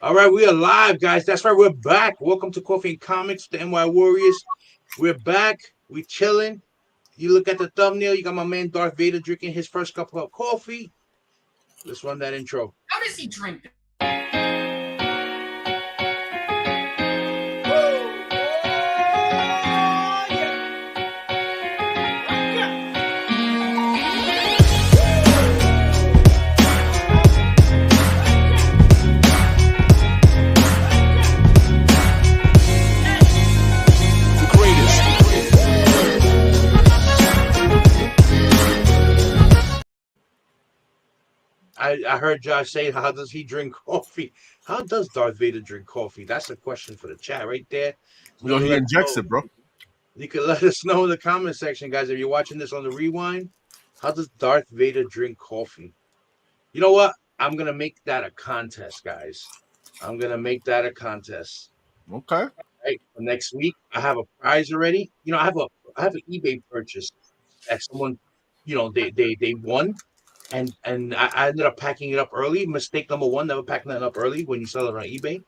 All right, we are live, guys. That's right, we're back. Welcome to Coffee and Comics, the NY Warriors. We're back. We chilling. You look at the thumbnail. You got my man Darth Vader drinking his first cup of coffee. Let's run that intro. How does he drink that? I heard Josh say, how does he drink coffee? How does Darth Vader drink coffee? That's a question for the chat right there. Yo, he injects it, bro. You can let us know in the comment section, guys. If you're watching this on the rewind, how does Darth Vader drink coffee? You know what? I'm gonna make that a contest, guys. I'm gonna make that a contest. Okay. Right. Next week, I have a prize already. You know, I have an eBay purchase that someone, they won, and I ended up packing it up early. Mistake number one: never packing that up early when you sell it on eBay.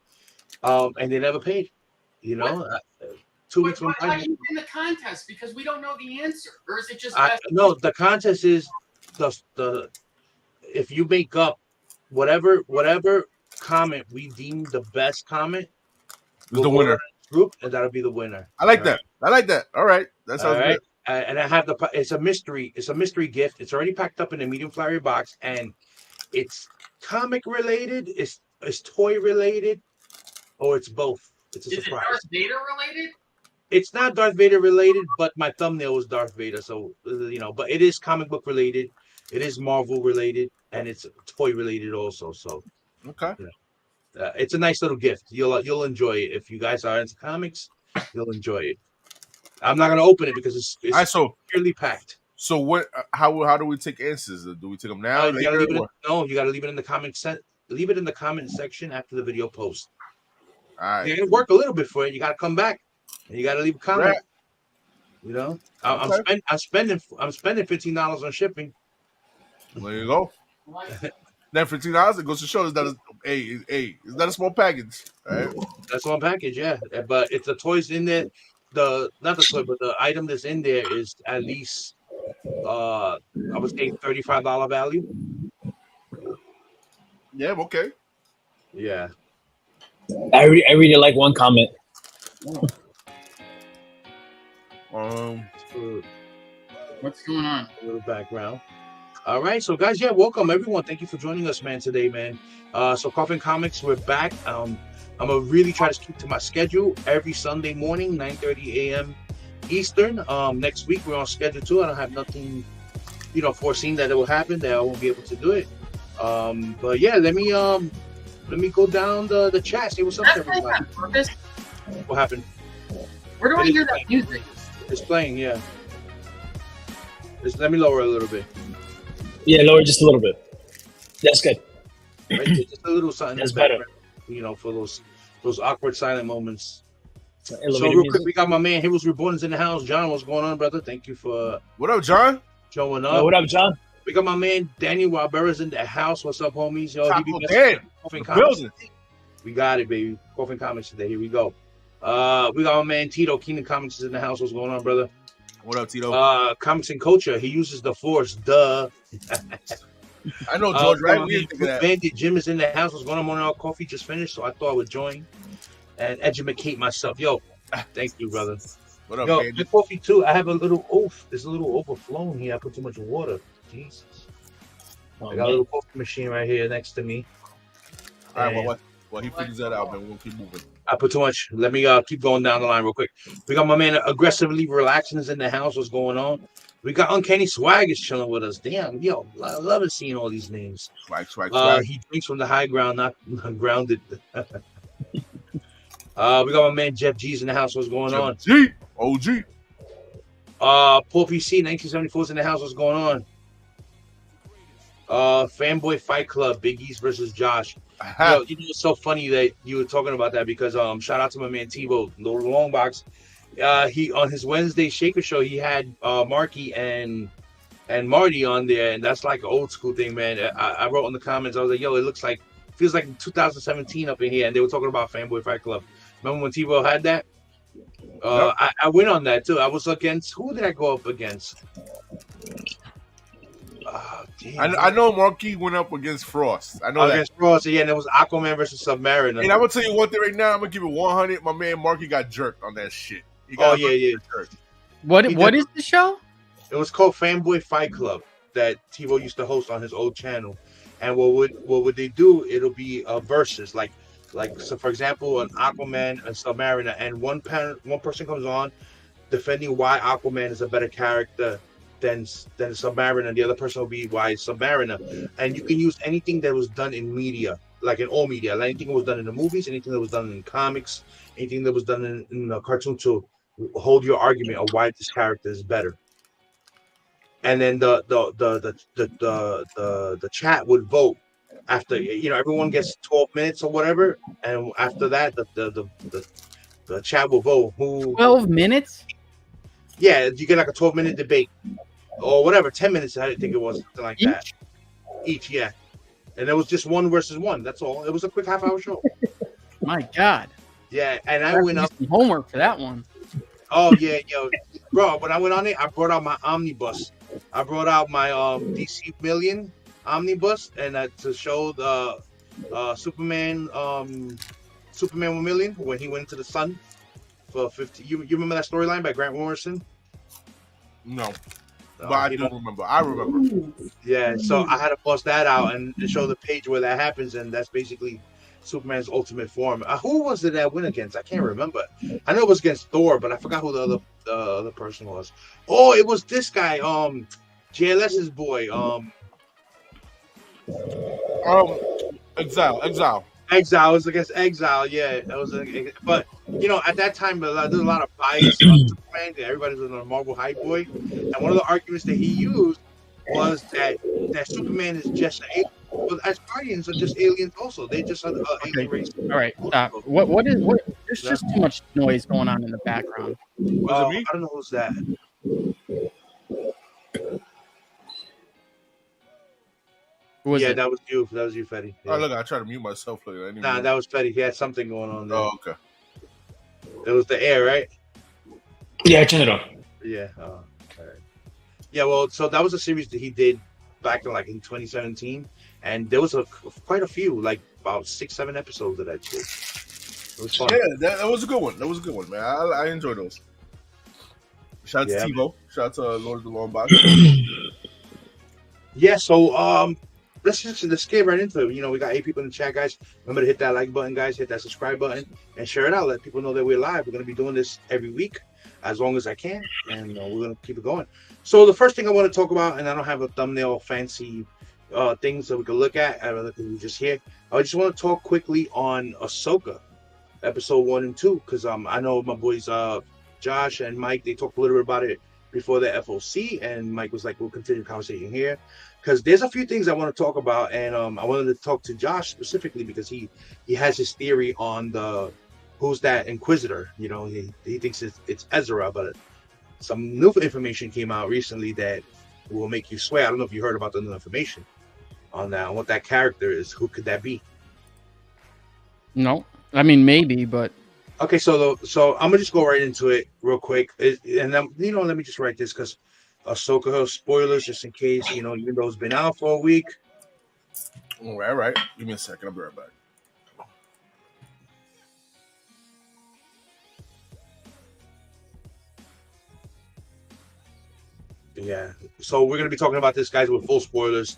And they never paid. You know, 2 weeks from Why you in the contest? Because we don't know the answer, or is it just? No, the contest is the if you make up whatever comment we deem the best comment, Who's the winner? Group, and that'll be the winner. I like that. I like that. All right, that sounds good. And I have it's a mystery. It's a mystery gift. It's already packed up in a medium flowery box, and it's comic related. It's toy related, or it's both. It's a surprise. Is it Darth Vader related? It's not Darth Vader related, but my thumbnail was Darth Vader, so but it is comic book related. It is Marvel related, and it's toy related also. So okay. It's a nice little gift. You'll enjoy it if you guys are into comics. You'll enjoy it. I'm not gonna open it because it's purely packed. So what? How do we take answers? Do we take them now? You gotta leave it in the comment Leave it in the comment section after the video post. All right. You gotta work a little bit for it. You gotta come back and you gotta leave a comment. Right. You know, I'm spending $15 on shipping. There you go. That $15, it goes to show that it's not a small package. All right. That's a small package, yeah. But it's the toys in there. Not the toy, but the item that's in there is at least I would say $35 value. Yeah, okay. Yeah. I really like one comment. What's going on? A little background. All right, so guys, welcome everyone. Thank you for joining us, man, today, man. So Coffee and Comics, we're back. I'm gonna really try to keep to my schedule every Sunday morning, 9:30 a.m. Eastern. Next week we're on schedule too. I don't have nothing, foreseen that it will happen that I won't be able to do it. But yeah, let me go down the chat. See what's up, everybody. What happened? Where do I hear that music? It's playing, yeah. Let me lower it a little bit. Yeah, lower just a little bit. That's good. Right? Just a little something. That's better. For those awkward silent moments. So real music. quick, we got my man Heroes Reborn in the house. John, what's going on, brother? Thank you for what up, John? Showing up. What up, John? We got my man Daniel Wabera's in the house. What's up, homies? Yo, building. We got it, baby. Coffee and Comics today. Here we go. We got my man Tito Keenan Comics is in the house. What's going on, brother? What up, Tito? Comics and Culture. He uses the Force. Duh. I know, George, right? Bandit Jim is in the house. What's going on? Our coffee just finished, so I thought I would join and educate myself. Yo, thank you, brother. What up, yo, Bandit? The coffee too. I have a little There's a little overflowing here. I put too much water. Jesus. I got a little coffee machine right here next to me. All right, well, he figures that out, man. We'll keep moving. I put too much. Let me keep going down the line real quick. We got my man Aggressively Relaxing is in the house. What's going on? We got Uncanny Swag is chilling with us. Damn, yo, I love it seeing all these names. Swag. He drinks from the high ground, not grounded. We got my man Jeff G's in the house. What's going on? G, OG. Paul PC 1974 is in the house. What's going on? Fanboy Fight Club, Big East versus Josh. Yo, it's so funny that you were talking about that because shout out to my man Tebow, the long box. He on his Wednesday Shaker show he had Marky and Marty on there, and that's like an old school thing, man. I wrote in the comments, I was like, yo, it looks like feels like 2017 up in here, and they were talking about Fanboy Fight Club. Remember when TiVo had that? Yep. I went on that too. I was against, who did I go up against? I know Marquis went up against Frost. I know against Frost, yeah, and it was Aquaman versus Submariner. And I'm gonna tell you one thing right now. I'm gonna give it 100. My man Marquis got jerked on that shit. Yeah. What is the show? It was called Fanboy Fight Club that TiVo used to host on his old channel. And what would they do? It'll be versus, like so. For example, an Aquaman and Submariner, and one person comes on defending why Aquaman is a better character than Submariner, and the other person will be why Submariner. And you can use anything that was done in media, like in all media, like anything that was done in the movies, anything that was done in comics, anything that was done in a cartoon, to hold your argument of why this character is better. And then the chat would vote after, everyone gets 12 minutes or whatever, and after that the chat will vote who 12 minutes. Yeah, you get like a 12-minute debate or whatever, 10 minutes. I think it was something like that each. Yeah, and it was just 1 versus 1. That's all. It was a quick half-hour show. My God. Yeah, and I went up some homework for that one. Oh yeah, bro. When I went on it, I brought out my omnibus. I brought out my DC Million omnibus, and to show the Superman 1 million when he went into the sun for 50. You remember that storyline by Grant Morrison? No, but I do remember. I remember. Yeah, so I had to bust that out and show the page where that happens, and that's basically Superman's ultimate form. Who was it that went against? I can't remember. I know it was against Thor, but I forgot who the other person was. Oh, it was this guy, JLS's boy, Exile. Exile was against Exile. Yeah, that was. But at that time, there's a lot of bias on Superman. Everybody was a Marvel hype boy, and one of the arguments that he used was that Superman is just an alien. Well, as Guardians are just aliens also. They just are alien race. All right, stop. What? There's just too much noise going on in the background. Was it me? I don't know who's that. Who was it? That was you. That was you, Fetty. Yeah. Oh, look, I tried to mute myself. Nah, that was Fetty. He had something going on there. Oh, okay. It was the air, right? Yeah, I turned it on. Yeah. All right. Yeah, well, so that was a series that he did back in 2017, and there was quite a few, like about 6-7 episodes of that shit. It was fun. Yeah, that was a good one. Man. I enjoyed those. Shout out to TiVo. Shout out to Lord of the Long Box. Yeah, so let's get right into it. We got 8 people in the chat, guys. Remember to hit that like button, guys. Hit that subscribe button and share it out. Let people know that we're live. We're going to be doing this every week as long as I can, and we're going to keep it going. So the first thing I want to talk about, and I don't have a thumbnail fancy things that we can look at. I rather can just hear. I just want to talk quickly on Ashoka, episode 1 and 2, because I know my boys Josh and Mike, they talked a little bit about it before the FOC, and Mike was like, we'll continue the conversation here, because there's a few things I want to talk about, and I wanted to talk to Josh specifically because he has his theory on who's that Inquisitor. He thinks it's Ezra, but some new information came out recently that will make you swear. I don't know if you heard about the new information on that, what that character is. Who could that be? No, I mean maybe, but okay. So I'm gonna just go right into it real quick, and let me just write this because Ahsoka spoilers, just in case, even though it's been out for a week. All right. Give me a second. I'll be right back. Yeah, so we're gonna be talking about this, guys, with full spoilers,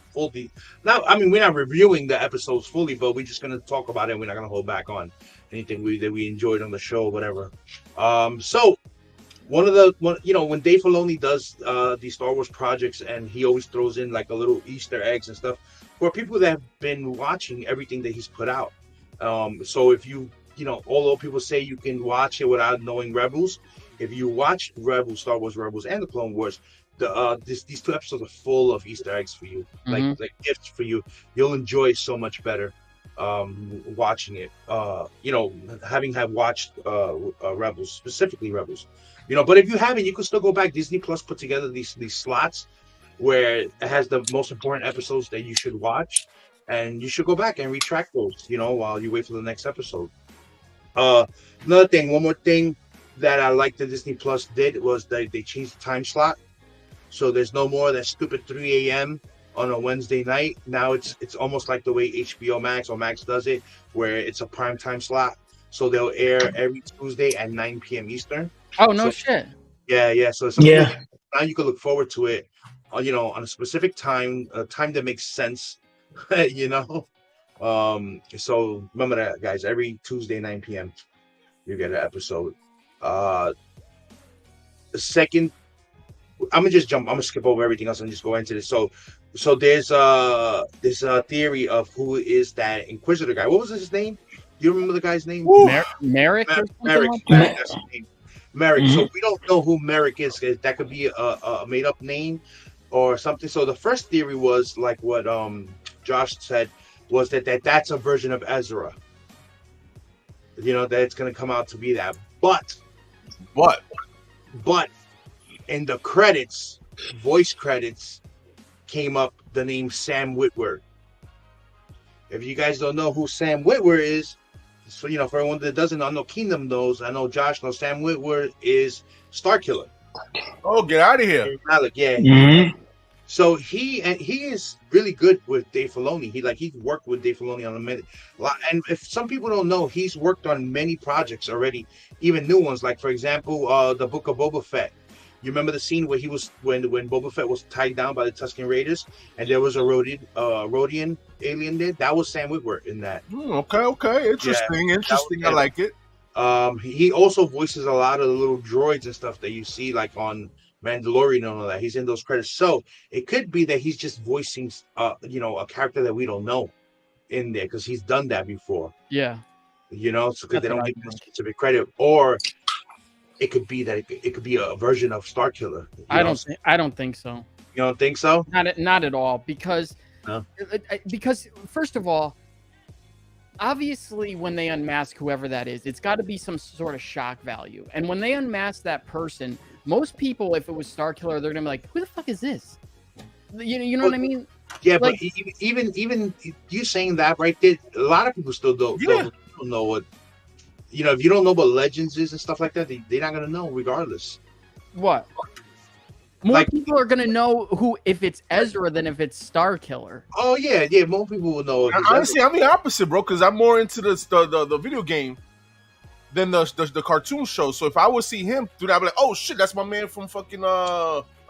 Now, I mean, we're not reviewing the episodes fully, but we're just gonna talk about it. We're not gonna hold back on anything that we enjoyed on the show, or whatever. So when Dave Filoni does these Star Wars projects, and he always throws in like a little Easter eggs and stuff for people that have been watching everything that he's put out. So if although people say you can watch it without knowing Rebels, if you watch Rebels, Star Wars Rebels, and the Clone Wars, these 2 episodes are full of Easter eggs for you, like gifts for you. You'll enjoy it so much better watching it. Having watched Rebels, specifically Rebels. But if you haven't, you can still go back. Disney Plus put together these slots where it has the most important episodes that you should watch, and you should go back and retract those, while you wait for the next episode. One more thing that I like that Disney Plus did was they changed the time slot, so there's no more of that stupid 3 a.m. on a Wednesday night. Now it's almost like the way HBO Max or Max does it, where it's a prime time slot. So they'll air every Tuesday at 9 p.m. Eastern. Oh, no shit. Yeah. So Yeah. now you can look forward to it, on a specific time, a time that makes sense, So remember that, guys. Every Tuesday, 9 p.m., you get an episode. The second, I'm gonna skip over everything else and just go into this. So there's a theory of who is that Inquisitor guy. What was his name? Do you remember the guy's name? Merrick. Merrick. Like that? That's his name. Merrick. Mm-hmm. So we don't know who Merrick is. That could be a made up name or something. So the first theory was like what Josh said, was that's a version of Ezra. That it's gonna come out to be that. But in the credits, voice credits, came up the name Sam Witwer. If you guys don't know who Sam Witwer is, so for everyone that doesn't know, I know Kingdom knows, I know Josh knows, Sam Witwer is Starkiller. Oh, get out of here! Alec, yeah. Mm-hmm. So he is really good with Dave Filoni. He's worked with Dave Filoni on a minute. And if some people don't know, he's worked on many projects already, even new ones. Like for example, the Book of Boba Fett. You remember the scene where he was when Boba Fett was tied down by the Tusken Raiders, and there was a Rodian alien there. That was Sam Witwer in that. Okay, interesting. I like it. He also voices a lot of the little droids and stuff that you see like on Mandalorian and all that. He's in those credits, so it could be that he's just voicing, a character that we don't know in there because he's done that before. Yeah. So because they don't give him specific credit, or it could be that it could be a version of Starkiller. I don't think so. You don't think so? Not at all, because first of all, obviously when they unmask whoever that is, it's got to be some sort of shock value. And when they unmask that person, most people, if it was Starkiller, they're gonna be like, "Who the fuck is this?" You know what I mean? Yeah, like, but even you saying that right there, a lot of people still don't know what. If you don't know what Legends is and stuff like that, they're not gonna know regardless. What? More people are gonna know if it's Ezra than if it's Starkiller. Oh yeah, more people will know. Honestly, I'm the opposite, bro, because I'm more into the video game than the cartoon show. So if I would see him do that, I'd be like, oh shit, that's my man from fucking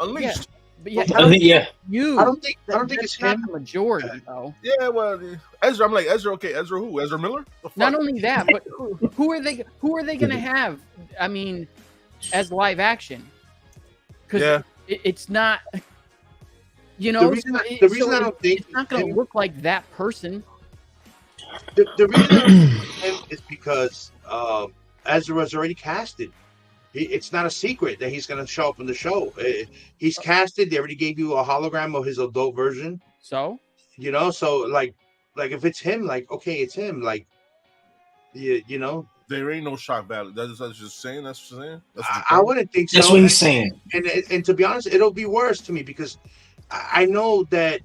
Unleashed. Yeah. But I don't think it's him. The majority though. Yeah, well, Ezra. I'm like Ezra. Okay, Ezra who? Ezra Miller? Not only that, but who are they gonna have? I mean, as live action? Because it's not. The reason I don't think it's not gonna look like that person. The reason I don't think him is because Ezra's already casted. It's not a secret that he's going to show up in the show. He's casted. They already gave you a hologram of his adult version. So, so like if it's him, like, okay, it's him. Like, there ain't no shock value. That's just saying. That's what you're saying. I wouldn't think so. That's what he's saying. And to be honest, it'll be worse to me because I know that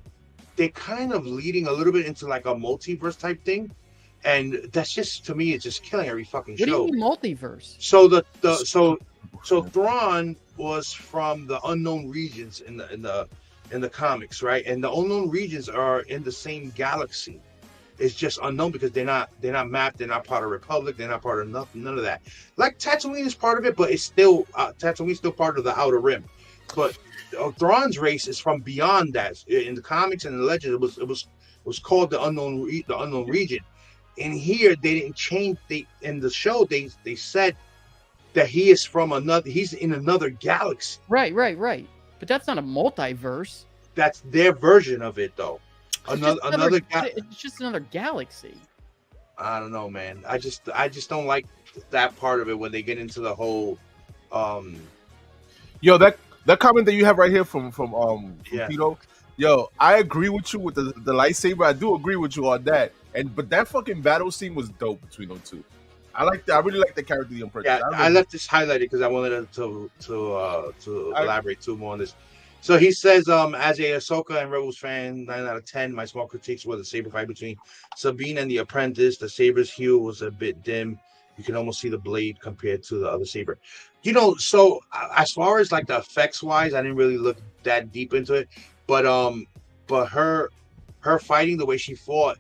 they're kind of leading a little bit into like a multiverse type thing. And that's just, to me, it's just killing every fucking show. What do you mean multiverse? So Thrawn was from the unknown regions in the comics, right? And the unknown regions are in the same galaxy. It's just unknown because they're not mapped. They're not part of Republic. They're not part of nothing. None of that. Like Tatooine is part of it, but it's still Tatooine's still part of the Outer Rim. But Thrawn's race is from beyond that. In the comics and the legend, it was called the unknown region. In here, they didn't change. In the show, they said that he's in another galaxy. Right. But that's not a multiverse. That's their version of it, though. It's just another galaxy. I don't know, man. I just don't like that part of it when they get into the whole. Yo, that comment that you have right here from Tito. Yo, I agree with you with the lightsaber. I do agree with you on that. But that fucking battle scene was dope between them two. I really like the character the Emperor. Yeah, I left this highlighted because I wanted to elaborate too more on this. So he says, as a Ahsoka and Rebels fan, 9 out of 10. My small critiques were the saber fight between Sabine and the Apprentice. The saber's hue was a bit dim. You can almost see the blade compared to the other saber. So as far as like the effects wise, I didn't really look that deep into it, but her fighting the way she fought,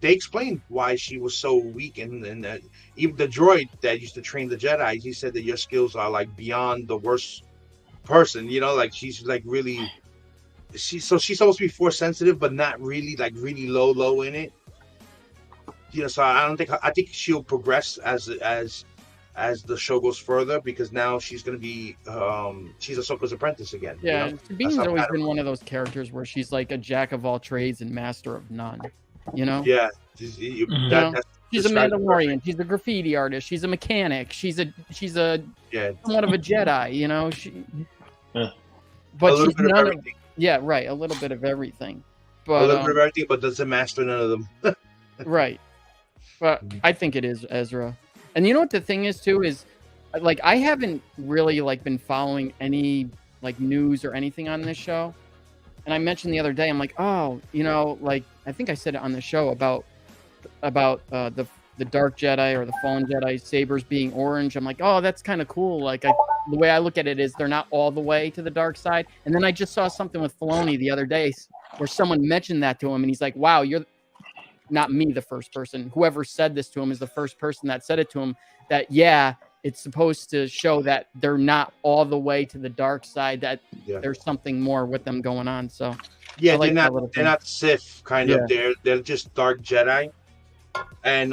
they explained why she was so weak, and even the droid that used to train the Jedi, he said that your skills are like beyond the worst person, like she's like really she's supposed to be force sensitive, but not really, like really low in it. So I think she'll progress as the show goes further, because now she's gonna be she's Ahsoka's apprentice again. Yeah, Sabine's always been one of those characters where she's like a jack of all trades and master of none. Yeah, she's a Mandalorian. She's a graffiti artist. She's a mechanic. She's somewhat of a Jedi. But she's none of everything. Yeah, right. A little bit of everything. But a little bit of everything, but doesn't master none of them. Right. But I think it is Ezra. And you know what the thing is too is, like, I haven't really like been following any like news or anything on this show. And I mentioned the other day, I'm like, oh, like I think I said it on the show about the Dark Jedi or the Fallen Jedi sabers being orange. I'm like, oh, that's kind of cool. Like, the way I look at it is they're not all the way to the dark side. And then I just saw something with Filoni the other day where someone mentioned that to him, and he's like, wow, you're not me, the first person. Whoever said this to him is the first person that said it to him, that, yeah, it's supposed to show that they're not all the way to the dark side, that there's something more with them going on. So yeah, they're not Sith kind of. They're just Dark Jedi. And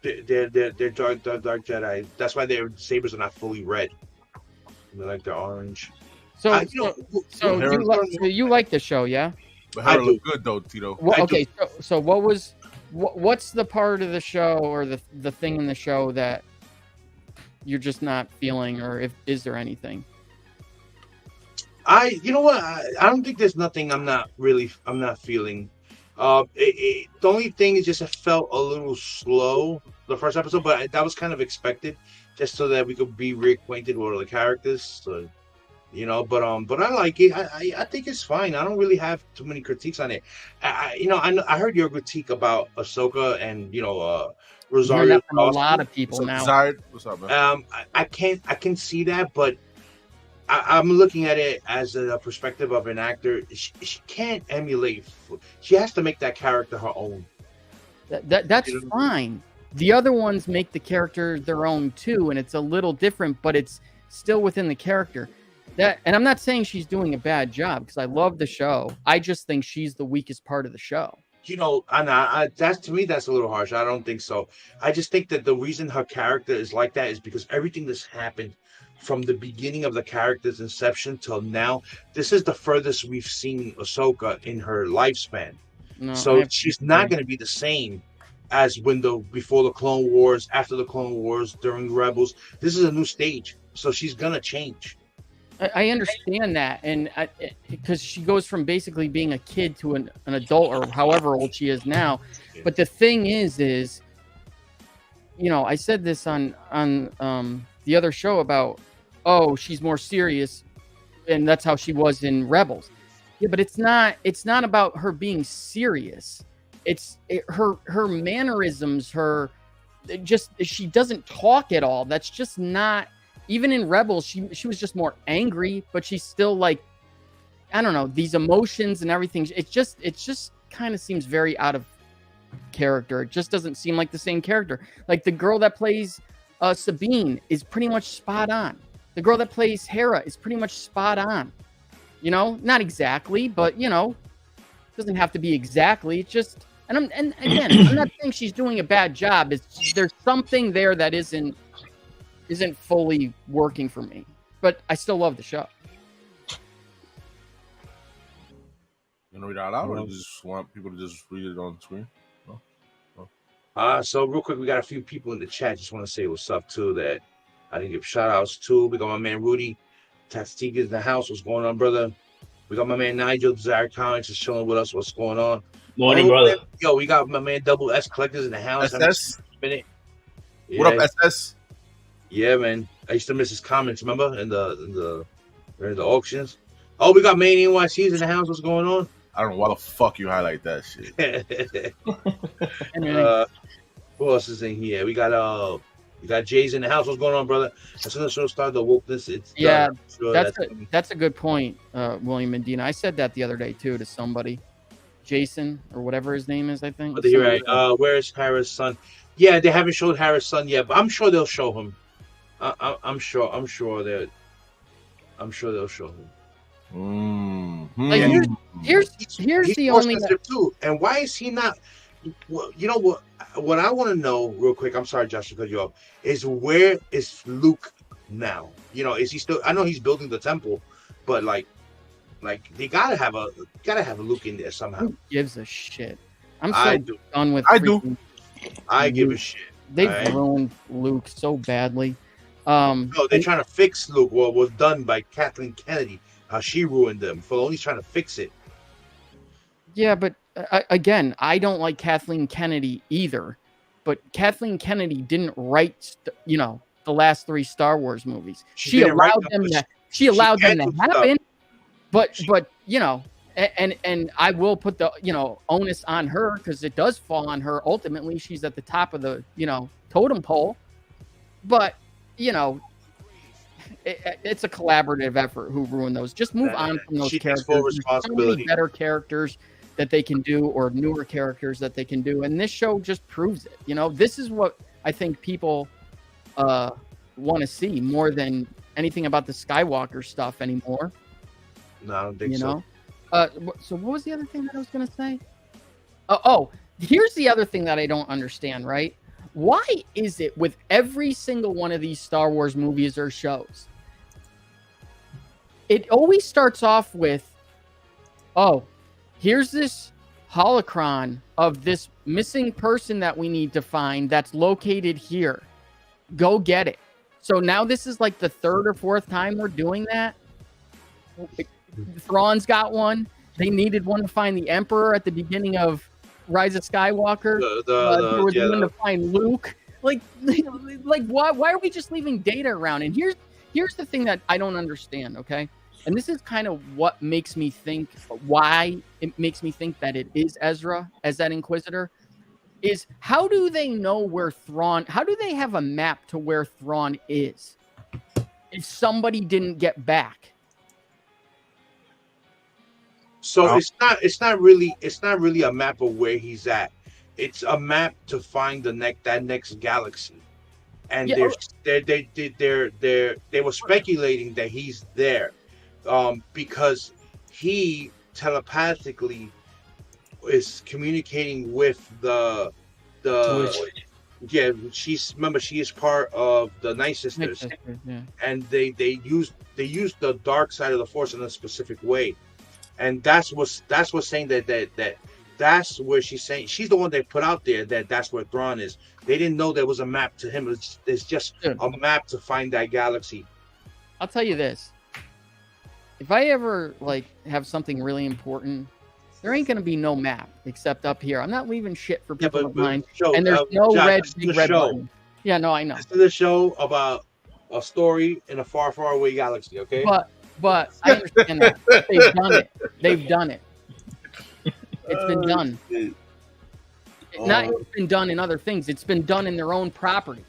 they're dark Jedi. That's why their sabers are not fully red. They're orange. So you like the show, yeah? But Hera looked good though, Tito. Well, okay, so what's the part of the show or the thing in the show that you're just not feeling, or is there anything? You know what? I don't think there's nothing I'm not feeling. The only thing is just it felt a little slow the first episode, but that was kind of expected, just so that we could be reacquainted with all the characters. So, but I like it. I think it's fine. I don't really have too many critiques on it. I heard your critique about Ahsoka and Rosario. From a lot of people now. What's up, man? I can see that, but I'm looking at it as a perspective of an actor. She can't emulate. She has to make that character her own. That's fine. The other ones make the character their own too, and it's a little different, but it's still within the character. And I'm not saying she's doing a bad job, because I love the show. I just think she's the weakest part of the show. That's, to me, that's a little harsh. I don't think so. I just think that the reason her character is like that is because everything that's happened from the beginning of the character's inception till now, this is the furthest we've seen Ahsoka in her lifespan. So she's not going to be the same as before the Clone Wars, after the Clone Wars, during Rebels. This is a new stage, so she's going to change. I understand that, and because she goes from basically being a kid to an adult, or however old she is now. But the thing is, I said this on the other show about, oh, she's more serious, and that's how she was in Rebels. Yeah, but it's not about her being serious. It's her mannerisms, she doesn't talk at all. That's just not. Even in Rebels, she was just more angry, but she's still like, I don't know, these emotions and everything. It just kind of seems very out of character. It just doesn't seem like the same character. Like the girl that plays Sabine is pretty much spot on. The girl that plays Hera is pretty much spot on. Not exactly, but doesn't have to be exactly. It's just, and again, I'm not saying she's doing a bad job. There's something there that isn't fully working for me, but I still love the show. You want to read it out loud, or you just want people to just read it on screen? No? So real quick, we got a few people in the chat. Just want to say what's up too, that I didn't give shout outs to. We got my man Rudy Tatstika in the house. What's going on, brother? We got my man Nigel Desire Comics is chilling with us. What's going on? Morning, brother. Yo, we got my man Double S Collectors in the house. SS? Yeah. What up, SS? Yeah, man. I used to miss his comments, remember? In the There's the auctions. Oh, we got MannyNYC's in the house. What's going on? I don't know why the fuck you highlight that shit. Who else is in here? We got Jay's in the house. What's going on, brother? As soon as the show started, the wokeness, it's done. Sure that's a good point, William Medina. I said that the other day too to somebody, Jason or whatever his name is. I think. But you're right. Where's Harris' son? Yeah, they haven't showed Harris' son yet, but I'm sure they'll show him. I'm sure they'll show him. Like here's the only too. And why is he not? Well, you know what? What I want to know, real quick. I'm sorry, Josh, to cut you off. Is where is Luke now? You know, is he still? I know he's building the temple, but like they gotta have a Luke in there somehow. Who gives a shit? I'm so done with. I give a shit. They've ruined Luke so badly. No, they're trying to fix Luke. What was done by Kathleen Kennedy? How she ruined them. Filoni's trying to fix it. Yeah, but again, I don't like Kathleen Kennedy either. But Kathleen Kennedy didn't write, the last 3 Star Wars movies. She allowed them to happen. But and I will put the onus on her because it does fall on her. Ultimately, she's at the top of the totem pole. But it's a collaborative effort. Who ruined those? Just move on from those characters. Full responsibility. So many better characters that they can do, or newer characters that they can do, and this show just proves it. This is what I think people want to see more than anything about the Skywalker stuff anymore. No, I don't think so. So what was the other thing that I was going to say? Here's the other thing that I don't understand, right? Why is it with every single one of these Star Wars movies or shows, it always starts off with, here's this holocron of this missing person that we need to find that's located here. Go get it. So now this is like the 3rd or 4th time we're doing that. Thrawn's got one. They needed one to find the Emperor at the beginning of Rise of Skywalker. They were doing to find Luke. Like why are we just leaving Data around? And here's the thing that I don't understand. Okay, and this is kind of what makes me think why it makes me think that it is Ezra as that Inquisitor. Is how do they know where Thrawn? How do they have a map to where Thrawn is if somebody didn't get back? So it's not really a map of where he's at. It's a map to find that next galaxy. And they were speculating that he's there, because he telepathically is communicating with the she is part of the Night Sisters, and they use the dark side of the Force in a specific way. And that's what's saying that's where she's saying she's the one they put out there that's where Thrawn is. They didn't know there was a map to him. It's just a map to find that galaxy. I'll tell you this: if I ever have something really important, there ain't gonna be no map except up here. I'm not leaving shit for people to find. And there's no red button. Yeah, no, I know. This is a show about a story in a far, far away galaxy. Okay, But I understand that. They've done it. It's been done. It's been done in other things. It's been done in their own property.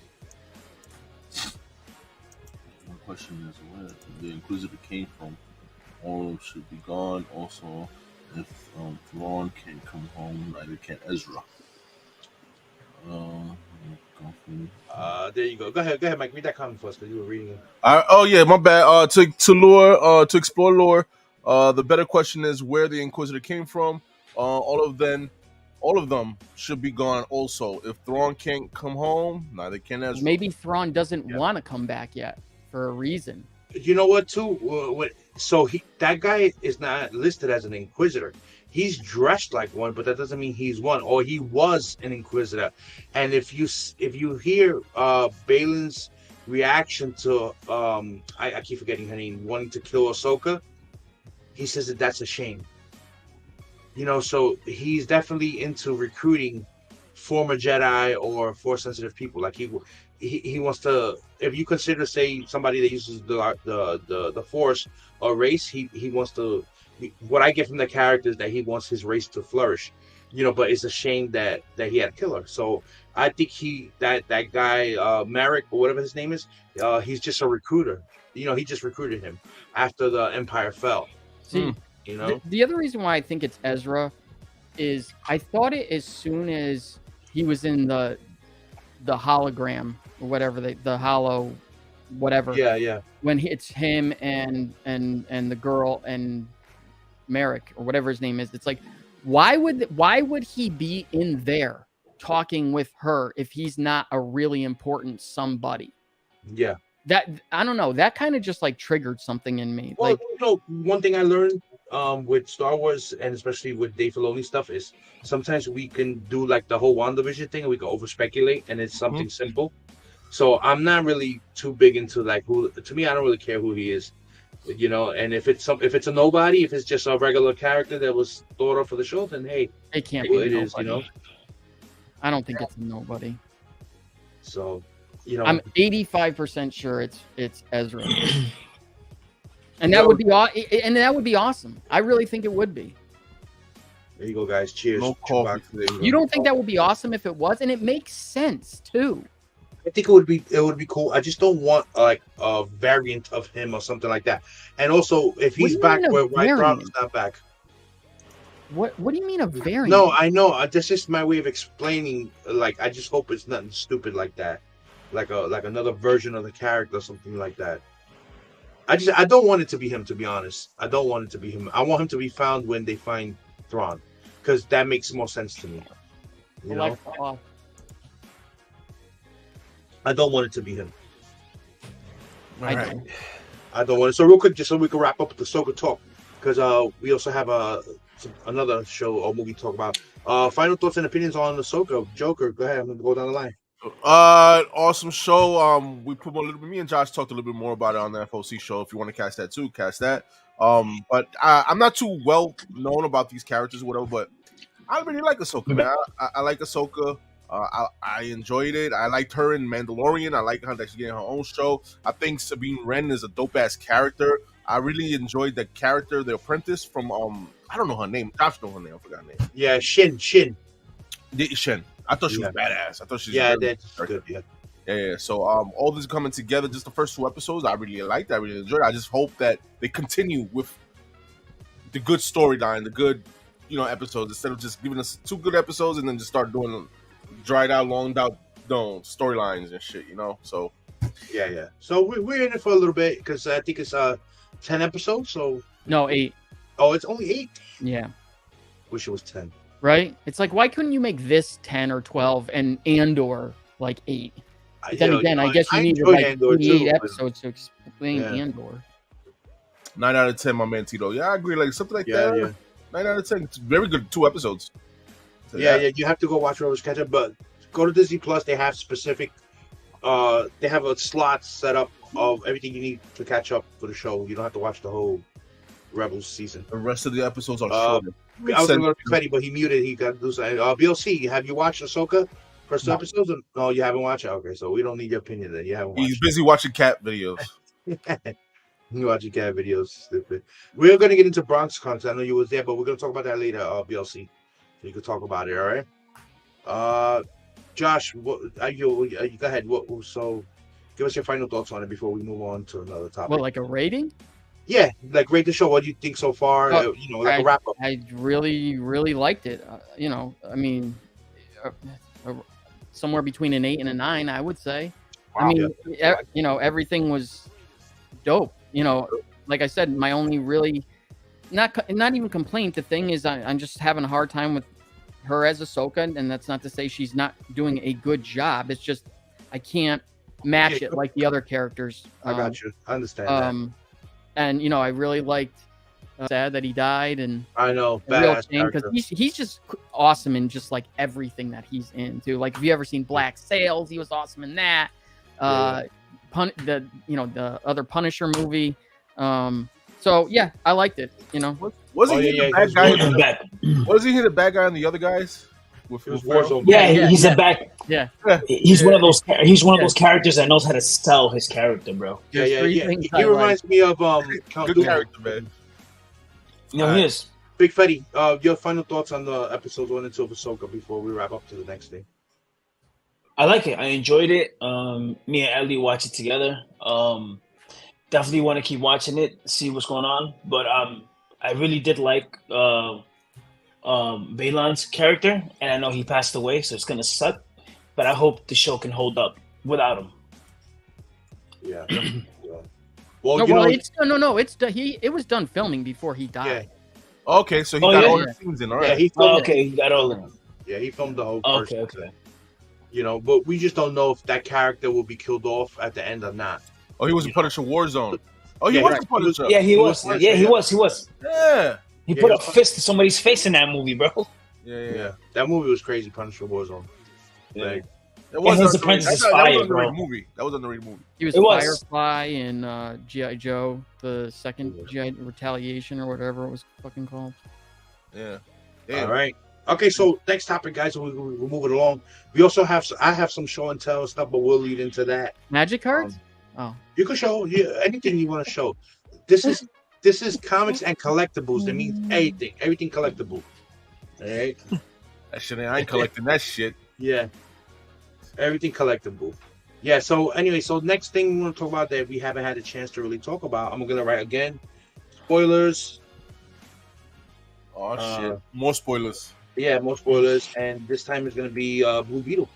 My question is where the Inquisitor came from. All should be gone. Also, if Thrawn can't come home, neither can Ezra. There you go. Go ahead, Mike. Read that comment for us because you were reading it. My bad. To explore lore. The better question is where the Inquisitor came from. All of them should be gone. Also, if Thrawn can't come home, neither can Ezra. Maybe Thrawn doesn't want to come back yet for a reason. You know what? Too. That guy is not listed as an Inquisitor. He's dressed like one, but that doesn't mean he's one. Or he was an Inquisitor. And if you hear Balin's reaction to I keep forgetting her name, wanting to kill Ahsoka, he says that's a shame. So he's definitely into recruiting former Jedi or Force sensitive people. Like he wants to. If you consider, say, somebody that uses the Force or race, he wants to. What I get from the character is that he wants his race to flourish, But it's a shame that he had to kill her. So I think that guy Merrick or whatever his name is, he's just a recruiter. He just recruited him after the Empire fell. See, the other reason why I think it's Ezra is I thought it as soon as he was in the hologram or whatever the hollow whatever. Yeah. When it's him and the girl and Merrick or whatever his name is, it's like, why would he be in there talking with her if he's not a really important somebody? Yeah. That I don't know. That kind of just like triggered something in me. Well, like, one thing I learned with Star Wars and especially with Dave Filoni stuff is sometimes we can do like the whole WandaVision thing and we can over speculate and it's something simple. So I'm not really too big into like who. To me, I don't really care who he is, And if it's a nobody, if it's just a regular character that was thought of for the show, then hey, it can't be. It is, I don't think it's a nobody. So. I'm 85% sure it's Ezra, and that would be awesome. I really think it would be. There you go, guys. Cheers. No coffee today, you don't think that would be awesome if it was, and it makes sense too. I think it would be cool. I just don't want like a variant of him or something like that. And also, if he's back where White Brown is not back. What do you mean a variant? No, I know. That's just my way of explaining. Like, I just hope it's nothing stupid like that. Like another version of the character or something like that. I don't want it to be him, to be honest. I don't want it to be him. I want him to be found when they find Thrawn, because that makes more sense to me. I don't want it to be him. I don't want it. So real quick, just so we can wrap up the Ahsoka talk, because we also have another show or movie to talk about. Final thoughts and opinions on Ahsoka. Joker, go ahead. I'm gonna go down the line. Awesome show. We put a little bit. Me and Josh talked a little bit more about it on the FOC show. If you want to cast that too, cast that. But I'm not too well known about these characters or whatever. But I really like Ahsoka, man. I like Ahsoka. I enjoyed it. I liked her in Mandalorian. I like how that she's getting her own show. I think Sabine Wren is a dope ass character. I really enjoyed the character, the apprentice from I don't know her name. Josh knows her name. I forgot her name. Yeah, Shin. Shin. I thought she was badass. I thought she was good. Yeah. So all this coming together, just the first 2 episodes, I really liked. I really enjoyed it. I just hope that they continue with the good storyline, the good episodes, instead of just giving us 2 good episodes and then just start doing dried out, longed out storylines and shit. So yeah. So we're in it for a little bit because I think it's 10 episodes. So no, 8. Oh, it's only 8. Yeah. Wish it was 10. Right? It's like, why couldn't you make this 10 or 12 and Andor like 8? But then again, I guess you needed like 88 episodes to explain Andor. 9 out of 10, my man Tito. Yeah, I agree. Like something like that. Yeah. 9 out of 10. It's very good. 2 episodes. So, yeah. You have to go watch Rebels catch up, but go to Disney Plus. They have specific. They have a slot set up of everything you need to catch up for the show. You don't have to watch the whole Rebels season. The rest of the episodes are shorter. I was going to Petty, but he muted. He got to do something. BLC, have you watched Ahsoka? First 2 episodes? No, you haven't watched it? Okay, so we don't need your opinion then. You haven't watched He's busy watching cat videos. You watching cat videos. Stupid. We're going to get into Bronx content. I know you was there, but we're going to talk about that later, BLC. So you can talk about it, all right? Josh, go ahead. So give us your final thoughts on it before we move on to another topic. Well, like a rating? Yeah, like rate the show. What do you think so far? Like a wrap up. I really, really liked it. I mean, somewhere between an 8 and a 9, I would say. Wow. I mean, everything was dope. Like I said, my only really not even complaint. The thing is, I'm just having a hard time with her as Ahsoka, and that's not to say she's not doing a good job. It's just I can't match it like the other characters. I got you. I understand that. And I really liked. Sad that he died, and I know because he's just awesome in just like everything that he's into. Like, if you ever seen Black Sails, he was awesome in that. The other Punisher movie. So yeah, I liked it. Was he the bad guy? Was he the bad guy on the other guys? with It was Warzone. Yeah, he's a back. Yeah. He's one of those. He's one of those characters that knows how to sell his character, bro. Yeah. things He reminds me of Count Good Dooku. character, man. No, he is. Big Fetty, your final thoughts on the episodes 1 and 2 of Ahsoka before we wrap up to the next thing. I like it. I enjoyed it. Me and Ellie watch it together. Definitely want to keep watching it, see what's going on. But I really did like Baylan's character, and I know he passed away, so it's gonna suck. But I hope the show can hold up without him. Yeah. Well, No, you know, it was done filming before he died. Okay, so he Oh, got yeah? all the scenes in. All yeah, right. he filmed Okay, you got all of them. Yeah, he filmed the whole. Okay, person. okay. You know, but we just don't know if that character will be killed off at the end or not. Oh, he was a Punisher Warzone. Oh, he Yeah, was right. a Punisher. Yeah, he was. Punisher, Yeah, he yeah. was. Yeah. He Yeah, put he a was. fist to somebody's face in that movie, bro. Yeah, that movie was crazy. Punisher Warzone. Like, That was his underrated. apprentice That is was fire, an underrated bro. movie. That was an underrated movie. He was It was. Firefly in G.I. Joe, the second G.I. Retaliation or whatever it was fucking called. Yeah. all right. Okay, so next topic, guys. We'll move it along. We also I have some show and tell stuff, but we'll lead into that. Magic cards? You can show anything you want to show. This is comics and collectibles. That means everything collectible. All right. That shit, I ain't collecting that shit. Yeah. Everything collectible. Yeah. So anyway, so next thing we want to talk about that we haven't had a chance to really talk about. I'm gonna write again. Spoilers. Oh shit! More spoilers. Yeah, more spoilers, and this time it's gonna be Blue Beetle.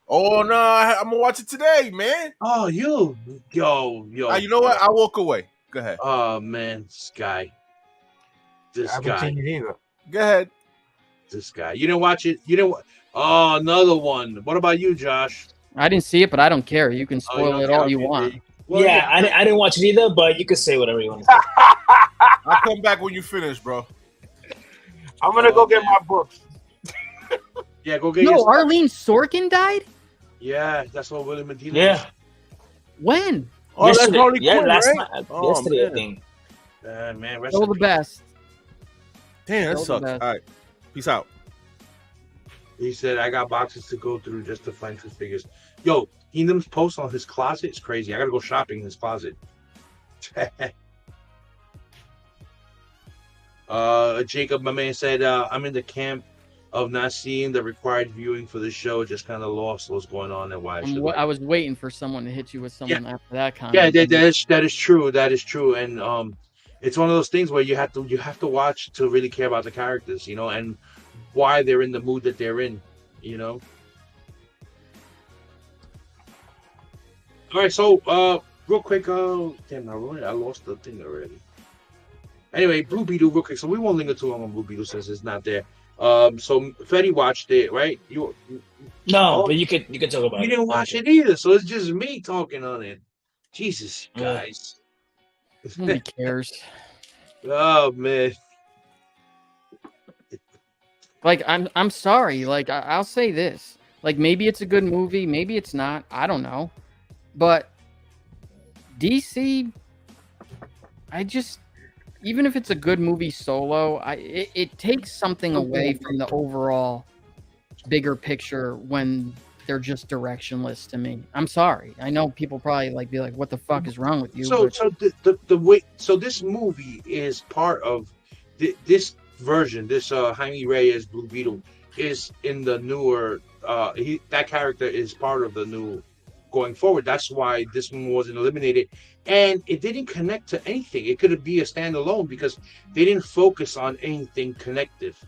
Oh no! I'm gonna watch it today, man. Oh, yo. You know what? I'll walk away. Go ahead. Oh man, this guy. I haven't seen it either. Go ahead. This guy. You didn't watch it. You didn't. Oh, another one. What about you, Josh? I didn't see it, but I don't care. You can Oh, spoil don't it care. all you Okay, want. well, Yeah, I didn't watch it either, but you can say whatever you want to say. I'll come back when you finish, bro. I'm gonna go get my books. Yeah, go get No, your. Arlene Sorkin died? Yeah, that's what William Medina. Yeah. When? Oh, that's Yesterday. Harley Yeah, Quinn, last right? night. Oh, Yesterday, I man. think. Man, rest Still in the peace. best. Damn, that Still the sucks. best. All right, peace out. He said, "I got boxes to go through just to find two figures." Yo, Kingdom's post on his closet is crazy. I gotta go shopping in his closet. Jacob, my man, said, "I'm in the camp of not seeing the required viewing for the show. Just kind of lost what's going on and why." I was waiting for someone to hit you with someone after that comment. Yeah, that is true. That is true, and it's one of those things where you have to watch to really care about the characters, and why they're in the mood that they're in, All right, so real quick, damn, I lost the thing already. Anyway, Blue Beetle, real quick. So we won't linger too long on Blue Beetle since it's not there. So Fetty watched it, right? No, but you could talk about it. You didn't watch it either, so it's just me talking on it. Jesus, guys. Nobody cares. Oh man. Like I'm sorry. Like I'll say this. Like maybe it's a good movie, maybe it's not. I don't know. But DC, even if it's a good movie solo, it takes something away from the overall bigger picture when they're just directionless to me. I'm sorry. I know people probably be like, "What the fuck is wrong with you?" So the way this movie is part of this version. This Jaime Reyes Blue Beetle is in the newer. That character is part of the new going forward. That's why this one wasn't eliminated, and it didn't connect to anything. It could be a standalone because they didn't focus on anything connective.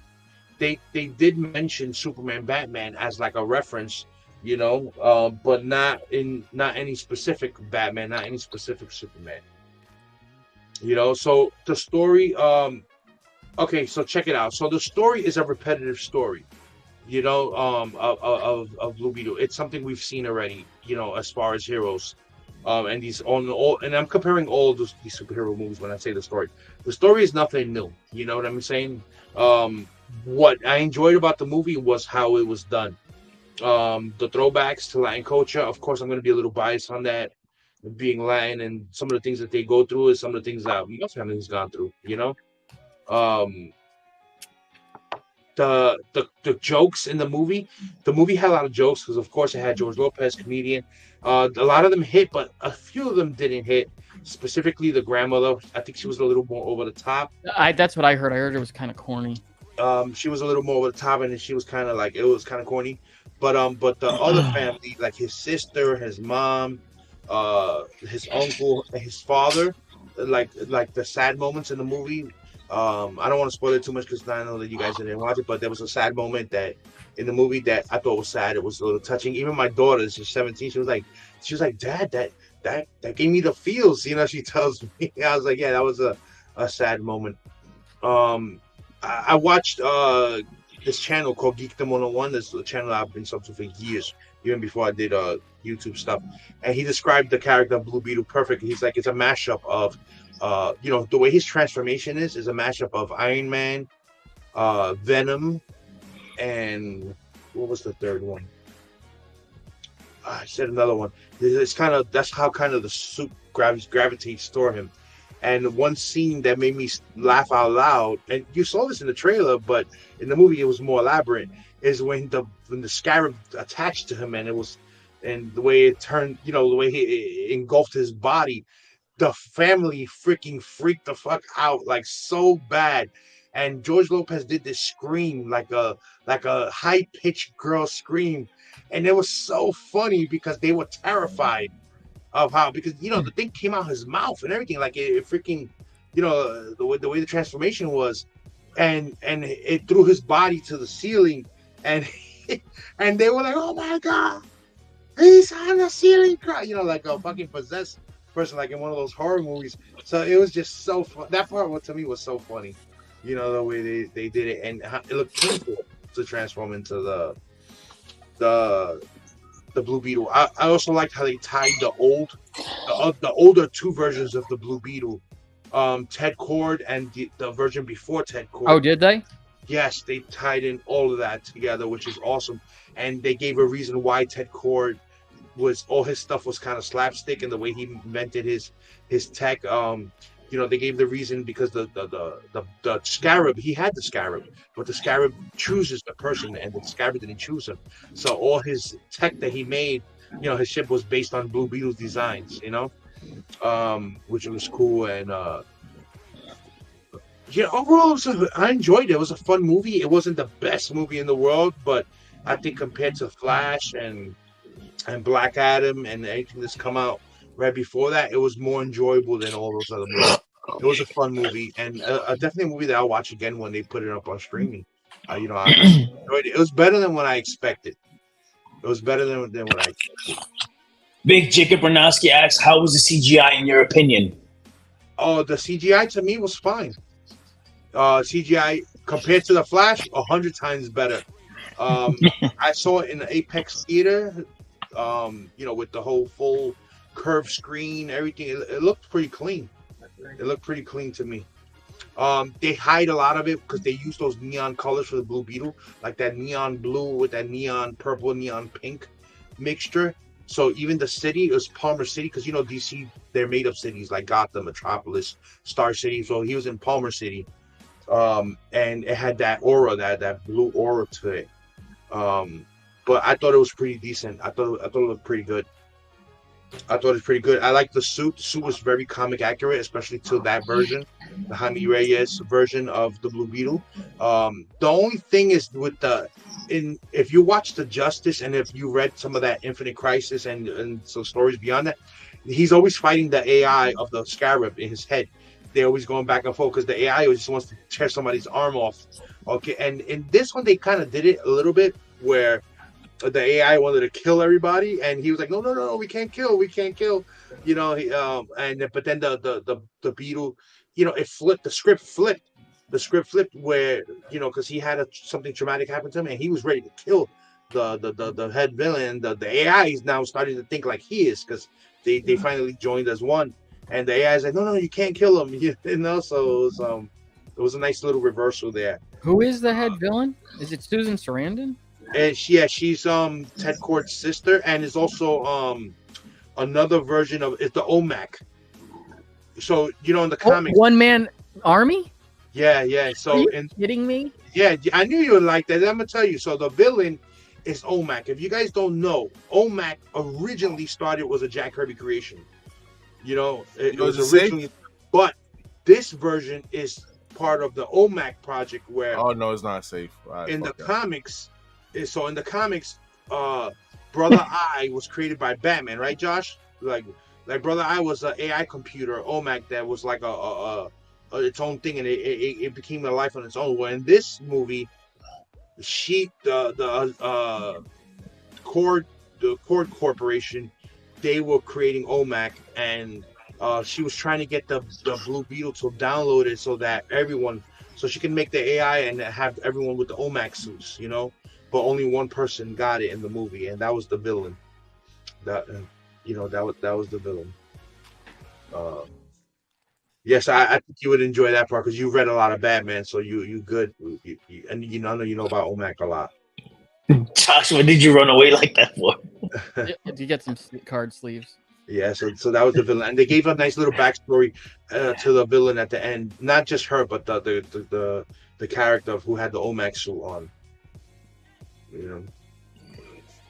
They did mention Superman, Batman as like a reference, but not any specific Batman, not any specific Superman. So the story. Okay, so check it out. So the story is a repetitive story. Of Blue Beetle. It's something we've seen already, as far as heroes. And these all and I'm comparing all these superhero movies when I say the story. The story is nothing new. You know what I'm saying? What I enjoyed about the movie was how it was done. The throwbacks to Latin culture. Of course, I'm going to be a little biased on that, being Latin, and some of the things that they go through is some of the things that most families gone through. The the jokes in the movie had a lot of jokes because of course it had George Lopez, comedian. A lot of them hit, but a few of them didn't hit. Specifically, the grandmother. I think she was a little more over the top. That's what I heard. I heard it was kind of corny. She was a little more over the top, and she was kind of like, it was kind of corny. But the other family, like his sister, his mom, his uncle, and his father, like the sad moments in the movie. I don't want to spoil it too much because I know that you guys didn't watch it, but there was a sad moment that in the movie that I thought was sad. It was a little touching. Even my daughter, she's 17, she was like, Dad, that gave me the feels. You know, she tells me. I was like, yeah, that was a sad moment. I watched this channel called Geekdom 101. This is a channel I've been sub to for years, even before I did YouTube stuff. And he described the character of Blue Beetle perfectly. He's like, it's a mashup of, the way his transformation is a mashup of Iron Man, Venom, and what was the third one? I said another one. It's that's how kind of the suit gravitates toward him. And one scene that made me laugh out loud, and you saw this in the trailer, but in the movie it was more elaborate, is when the scarab attached to him, and the way it turned, the way he engulfed his body, the family freaking freaked the fuck out, like so bad. And George Lopez did this scream like a high-pitched girl scream, and it was so funny because they were terrified of how, because the thing came out his mouth and everything, like it freaking, the way the transformation was, and it threw his body to the ceiling, and and they were like, oh my god, he's on the ceiling, like a fucking possessed person, like in one of those horror movies. So it was just so fun. That part to me was so funny, the way they did it, and how it looked painful to transform into the Blue Beetle. I also liked how they tied the older two versions of the Blue Beetle, Ted Cord and the version before Ted Cord. Oh, did they? Yes, they tied in all of that together, which is awesome. And they gave a reason why Ted Cord all his stuff was kind of slapstick, and the way he invented his tech. They gave the reason because the scarab, he had the scarab, but the scarab chooses the person, and the scarab didn't choose him. So all his tech that he made, his ship was based on Blue Beetle's designs, which was cool. And overall, I enjoyed it. It was a fun movie. It wasn't the best movie in the world, but I think compared to Flash and Black Adam and anything that's come out right before that, it was more enjoyable than all those other movies. It was a fun movie, and definitely a movie that I'll watch again when they put it up on streaming. I enjoyed it. It was better than what I expected. It was better than what I expected. Big Jacob Bernowski asks, how was the CGI in your opinion? Oh, the CGI to me was fine. CGI compared to the Flash, 100 times better. I saw it in the Apex Theater, with the whole full curved screen, everything. It looked pretty clean. It looked pretty clean to me. They hide a lot of it because they use those neon colors for the Blue Beetle, like that neon blue with that neon purple, neon pink mixture. So even the city, it was Palmer City, because DC, they're made of cities like Gotham, Metropolis, Star City. So he was in Palmer City, and it had that aura, that blue aura to it. But I thought it was pretty decent. I thought it looked pretty good. I like the suit. The suit was very comic accurate, especially to that version, the Jaime Reyes version of the Blue Beetle. The only thing is with if you watch the Justice, and if you read some of that Infinite Crisis and some stories beyond that, he's always fighting the AI of the Scarab in his head. They're always going back and forth because the AI just wants to tear somebody's arm off. Okay, and in this one they kind of did it a little bit where the AI wanted to kill everybody, and he was like, no, we can't kill, but then the Beetle, it flipped, the script flipped where, because he had something traumatic happen to him, and he was ready to kill the head villain. The AI is now starting to think like he is, because they finally joined as one, and the AI is like, no, you can't kill him, so it was a nice little reversal there. Who is the head villain? Is it Susan Sarandon? And she's Ted Cord's sister, and is also another version of it's the OMAC. So in the comics, one man army. Yeah. So are you kidding me? Yeah, I knew you would like that. I'm gonna tell you. So the villain is Omac. If you guys don't know, Omac originally started was a Jack Kirby creation. You know, it was originally, but this version is part of the OMAC project where. Oh no, it's not safe. In the comics, Brother Eye was created by Batman, right, Josh? Like Brother Eye was an AI computer, OMAC, that was like a its own thing, and it became a life on its own. Well, in this movie, the Cord Corporation, they were creating OMAC, and she was trying to get the Blue Beetle to download it so that so she can make the AI and have everyone with the OMAC suits, you know. But only one person got it in the movie, and that was the villain. That was the villain. Yes, I think you would enjoy that part because you read a lot of Batman, so you good. And I know you know about OMAC a lot. Josh, what did you run away like that for? Did you get some card sleeves? Yeah, so that was the villain, and they gave a nice little backstory to the villain at the end. Not just her, but the character who had the OMAC suit on. You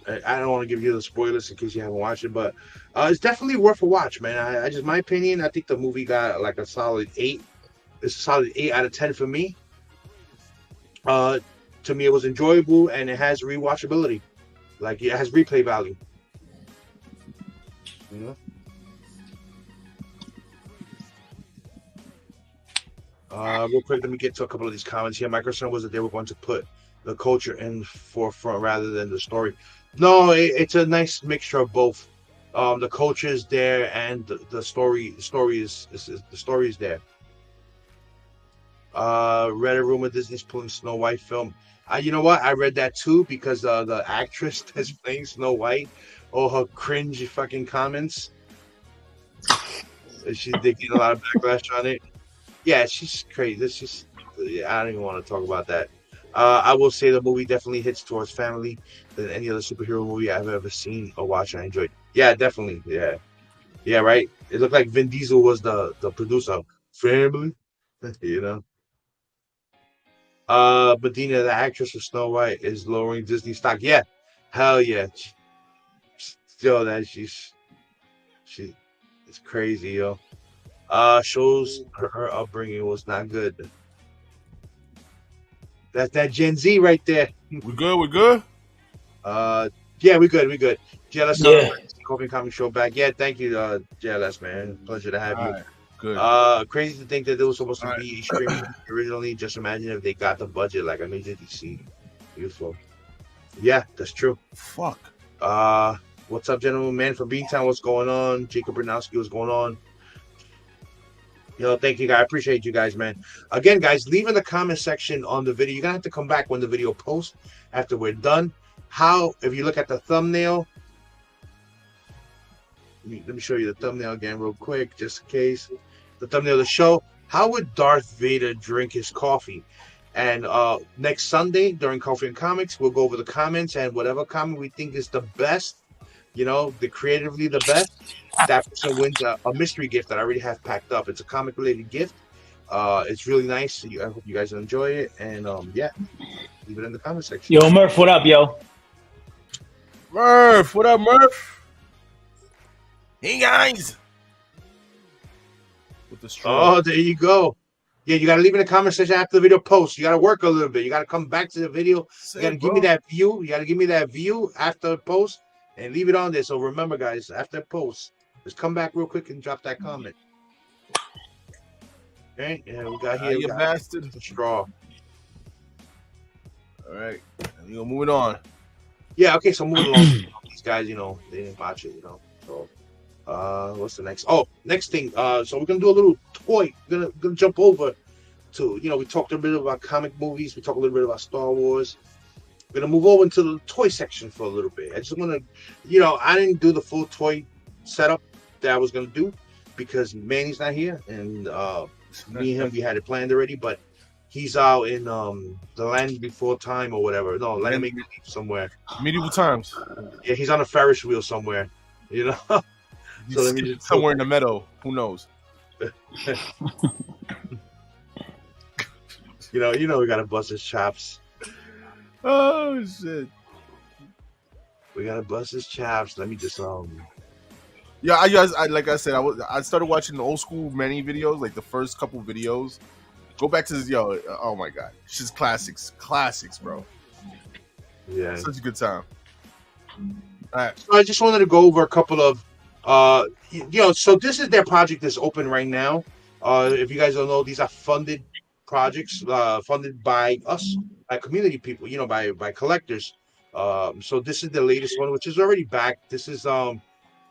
know, I don't want to give you the spoilers in case you haven't watched it, but it's definitely worth a watch, man. I just, my opinion, I think the movie got like a solid 8. It's a solid 8 out of 10 for me. To me, it was enjoyable, and it has rewatchability. Like, it has replay value. You know? Real quick, let me get to a couple of these comments here. My concern was that they were going to put the culture in forefront rather than the story. No, it's a nice mixture of both. The culture is there, and the story is there. Read a rumor Disney's pulling Snow White film. You know what? I read that too because the actress that's playing Snow White, all her cringe fucking comments. They get a lot of backlash on it. Yeah, she's crazy. It's just, I don't even want to talk about that. I will say the movie definitely hits towards family than any other superhero movie I've ever seen or watched. I enjoyed. Yeah, definitely. Yeah, right. It looked like Vin Diesel was the producer. Family, you know. Medina, the actress of Snow White, is lowering Disney stock. Yeah, hell yeah. Still, that it's crazy, yo. Shows her upbringing was not good. That's that Gen Z right there. We good? Yeah, we good. JLS, Coffee Comic Show back. Yeah, thank you, JLS, man. Pleasure to have you. Right, good. Crazy to think that it was supposed to be streaming originally. Just imagine if they got the budget like a major DC. Beautiful. Yeah, that's true. Fuck. What's up, gentlemen? Man from Beantown, what's going on? Jacob Bernowski, what's going on? Thank you, guys. I appreciate you guys, man. Again, guys, leave in the comment section on the video. You're going to have to come back when the video posts after we're done. If you look at the thumbnail, let me show you the thumbnail again real quick, just in case. The thumbnail of the show, how would Darth Vader drink his coffee? And next Sunday during Coffee and Comics, we'll go over the comments, and whatever comment we think is the best, the creatively the best, that person wins a mystery gift that I already have packed up. It's a comic related gift. It's really nice. I hope you guys enjoy it. And yeah, leave it in the comment section. Yo, Murph, what up, yo? Murph, what up, Murph? Hey, guys. With the straw. Oh, there you go. Yeah, you got to leave in the comment section after the video post. You got to work a little bit. You got to come back to the video. You got to give me that view. You got to give me that view after the post and leave it on there. So remember, guys, after the post, just come back real quick and drop that comment. Okay, yeah, we got here. You bastard. The straw. All right, you're moving on. Yeah, okay, so moving along. These guys, they didn't watch it, So, what's the next? Oh, next thing. So we're gonna do a little toy. We're gonna jump over to, we talked a bit about comic movies. We talked a little bit about Star Wars. We're gonna move over into the toy section for a little bit. I just wanna, I didn't do the full toy setup that I was gonna do because Manny's not here, and me and him, we had it planned already, but he's out in the land before time or whatever. No, land make believe somewhere. Medieval times. Yeah, he's on a Ferris wheel somewhere. So let me just somewhere in the meadow. Who knows? You know, we gotta bust his chops. Oh shit. We gotta bust his chops. Let me just Yeah, I like I said, I started watching the old school Manny videos, like the first couple videos. Go back to this, oh my god, it's just classics, bro. Yeah, such a good time. All right. So I just wanted to go over a couple of so this is their project that's open right now. If you guys don't know, these are funded projects, funded by us, by community people, by collectors. So this is the latest one, which is already back. This is for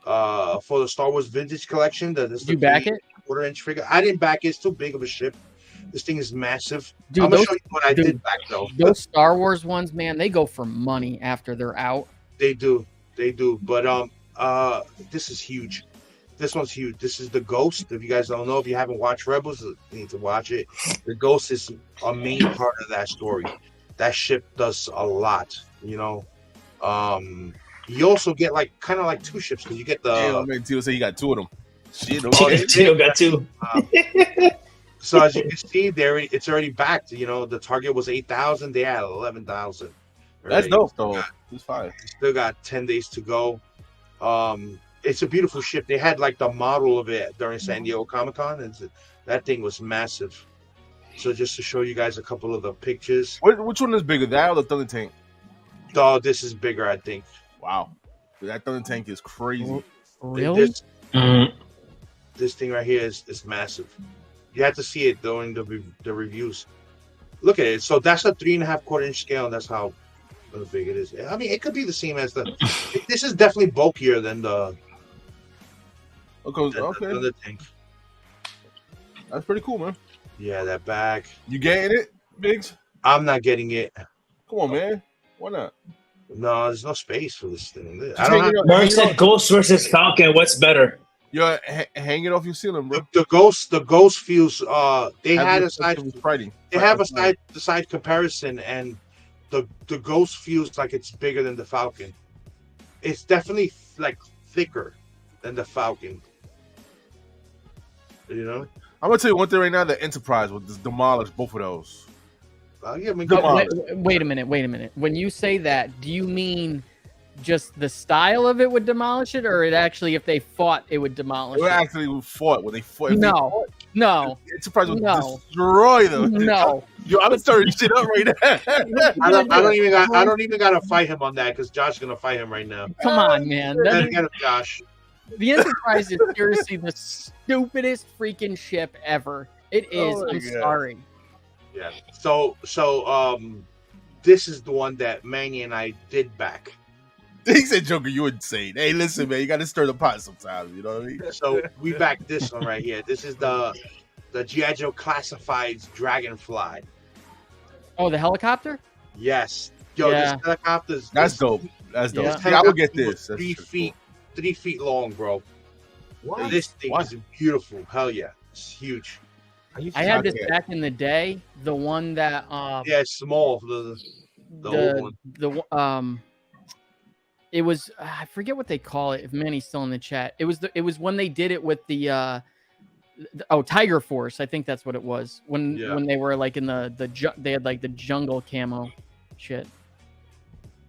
the Star Wars Vintage Collection. Did you back it? Quarter-inch figure. I didn't back it. It's too big of a ship. This thing is massive. Dude, I'm gonna show you what I did back though. Those Star Wars ones, man, they go for money after they're out. They do. But this is huge. This one's huge. This is the Ghost. If you guys don't know, if you haven't watched Rebels, you need to watch it. The Ghost is a main part of that story. That ship does a lot, You also get kind of like two ships because you get the. Yeah, man, Tito say you got two of them. Shit, okay. Tito got two. So as you can see, it's already backed. The target was 8,000. They had 11,000. That's dope, though. It's fine. Still got 10 days to go. It's a beautiful ship. They had the model of it during San Diego Comic-Con, and that thing was massive. So just to show you guys a couple of the pictures. Which one is bigger, that or the Thunder Tank? Oh, this is bigger, I think. Wow, that Thunder Tank is crazy. Really? This thing right here is massive. You have to see it during the reviews. Look at it. So that's a 3.5 quarter-inch scale, and that's how big it is. I mean, it could be the same as the. This is definitely bulkier than the. Okay. The tank. That's pretty cool, man. Yeah, that bag. You getting it, Biggs? I'm not getting it. Come on, man. Why not? No, there's no space for this thing. Mark said Ghost versus Falcon. What's better? Yo, hang it off your ceiling, bro. The ghost feels. They have a side comparison, and the ghost feels like it's bigger than the Falcon. It's definitely thicker than the Falcon. I'm gonna tell you one thing right now: the Enterprise will just demolish both of those. Wait a minute. When you say that, do you mean just the style of it would demolish it, or if they fought, it would demolish it? They actually fought when they fought. No. The Enterprise would destroy them. No. Yo, I'm starting shit up right now. I don't even gotta fight him on that because Josh's gonna fight him right now. Come on, man. Get him, Josh. The Enterprise is seriously the stupidest freaking ship ever. It is. I'm sorry. Yeah. So this is the one that Manny and I did back. He said, "Joker, you insane." Hey, listen, man, you got to stir the pot sometimes. You know what I mean? So we backed this one right here. This is the G.I. Joe Classifieds Dragonfly. Oh, the helicopter? Yes. Yo, this helicopter's. That's dope. That's dope. Yeah. I would get this. 3 feet long, bro. What? This thing is beautiful. Hell yeah, it's huge. I had this back in the day. The one that it's small. The old one. It was I forget what they call it. If Manny's still in the chat, it was when they did it with the Tiger Force. I think that's what it was when they were in they had the jungle camo shit.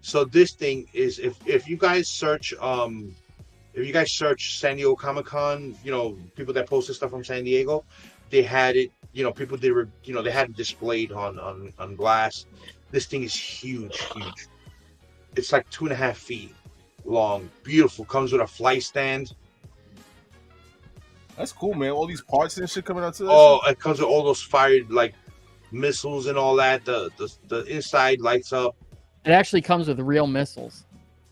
So this thing is if you guys search San Diego Comic-Con, people that posted stuff from San Diego, they had it. People they had it displayed on glass. This thing is huge. It's 2.5 feet long. Beautiful. Comes with a flight stand. That's cool, man. All these parts and shit coming out to this. Oh, it comes with all those fired missiles and all that. The inside lights up. It actually comes with real missiles.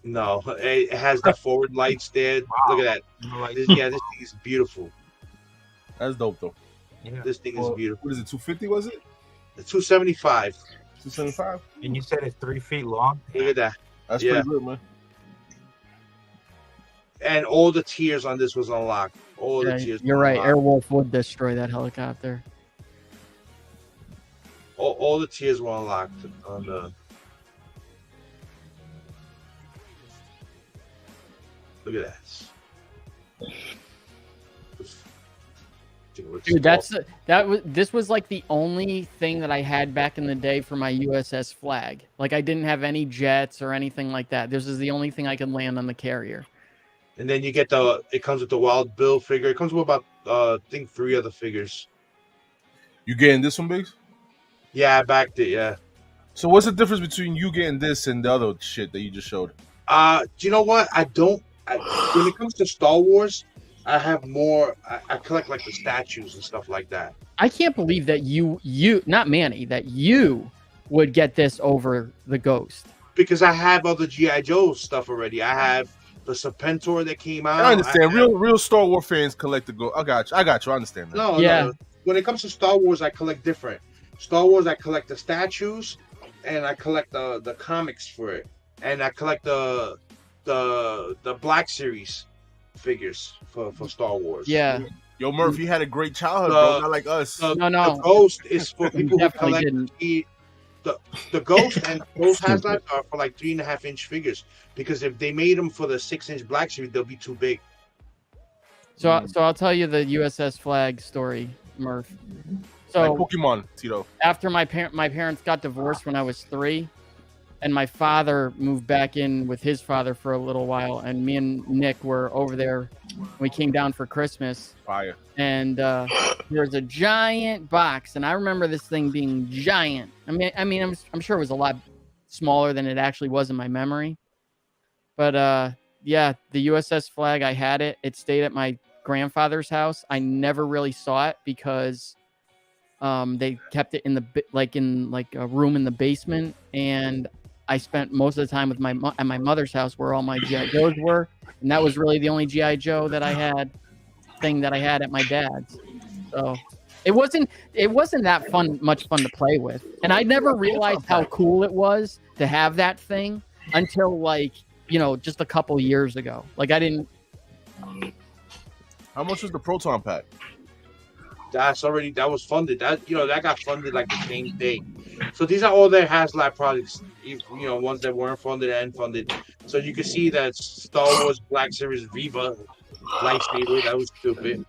No, it has the forward lights there. Wow. Look at that. This thing is beautiful. That's dope, though. Yeah. This thing is beautiful. What is it? 250? Was it? 275. 275. And you said it's 3 feet long. Look at that. That's pretty good, man. And all the tiers on this was unlocked. All the tiers. You're right. Airwolf would destroy that helicopter. All the tiers were unlocked on the. Look at that. Dude, this was like the only thing that I had back in the day for my USS flag. Like I didn't have any jets or anything like that. This is the only thing I could land on the carrier. And then you get it comes with the Wild Bill figure. It comes with about I think 3 other figures. You getting this one, Biggs? Yeah, I backed it. Yeah. So what's the difference between you getting this and the other shit that you just showed? Do you know what? When it comes to Star Wars, I have more. I collect like the statues and stuff like that. I can't believe that you not Manny, that you would get this over the Ghost. Because I have other G.I. Joe stuff already. I have the Serpentor that came out. I understand. Real Star Wars fans collect the Ghost. I got you. I understand that. No. When it comes to Star Wars, I collect different. Star Wars, I collect the statues, and I collect the comics for it, and I collect the Black Series figures for Star Wars. Yeah. Yo, Murph, you had a great childhood, bro. Not like us. No. The Ghost is for people who collect the Ghost, and those HasLabs are for like 3.5-inch figures, because if they made them for the 6-inch Black Series, they'll be too big. So I'll tell you the USS flag story, Murph. So like Pokemon, Tito. After my parents got divorced when I was 3, and my father moved back in with his father for a little while, and me and Nick were over there. We came down for Christmas. Fire. And there was a giant box, and I remember this thing being giant. I mean, I'm sure it was a lot smaller than it actually was in my memory. But yeah, the USS flag, I had it. It stayed at my grandfather's house. I never really saw it because they kept it in a room in the basement, and I spent most of the time with at my mother's house where all my G.I. Joes were, and that was really the only G.I. Joe that I had at my dad's. So it wasn't that much fun to play with, and I never realized how cool it was to have that thing until just a couple years ago. Like I didn't. How much was the Proton pack? That was funded. That got funded like the same day. So these are all their HasLab products, ones that weren't funded and funded. So you can see that Star Wars Black Series Viva lightsaber. That was stupid.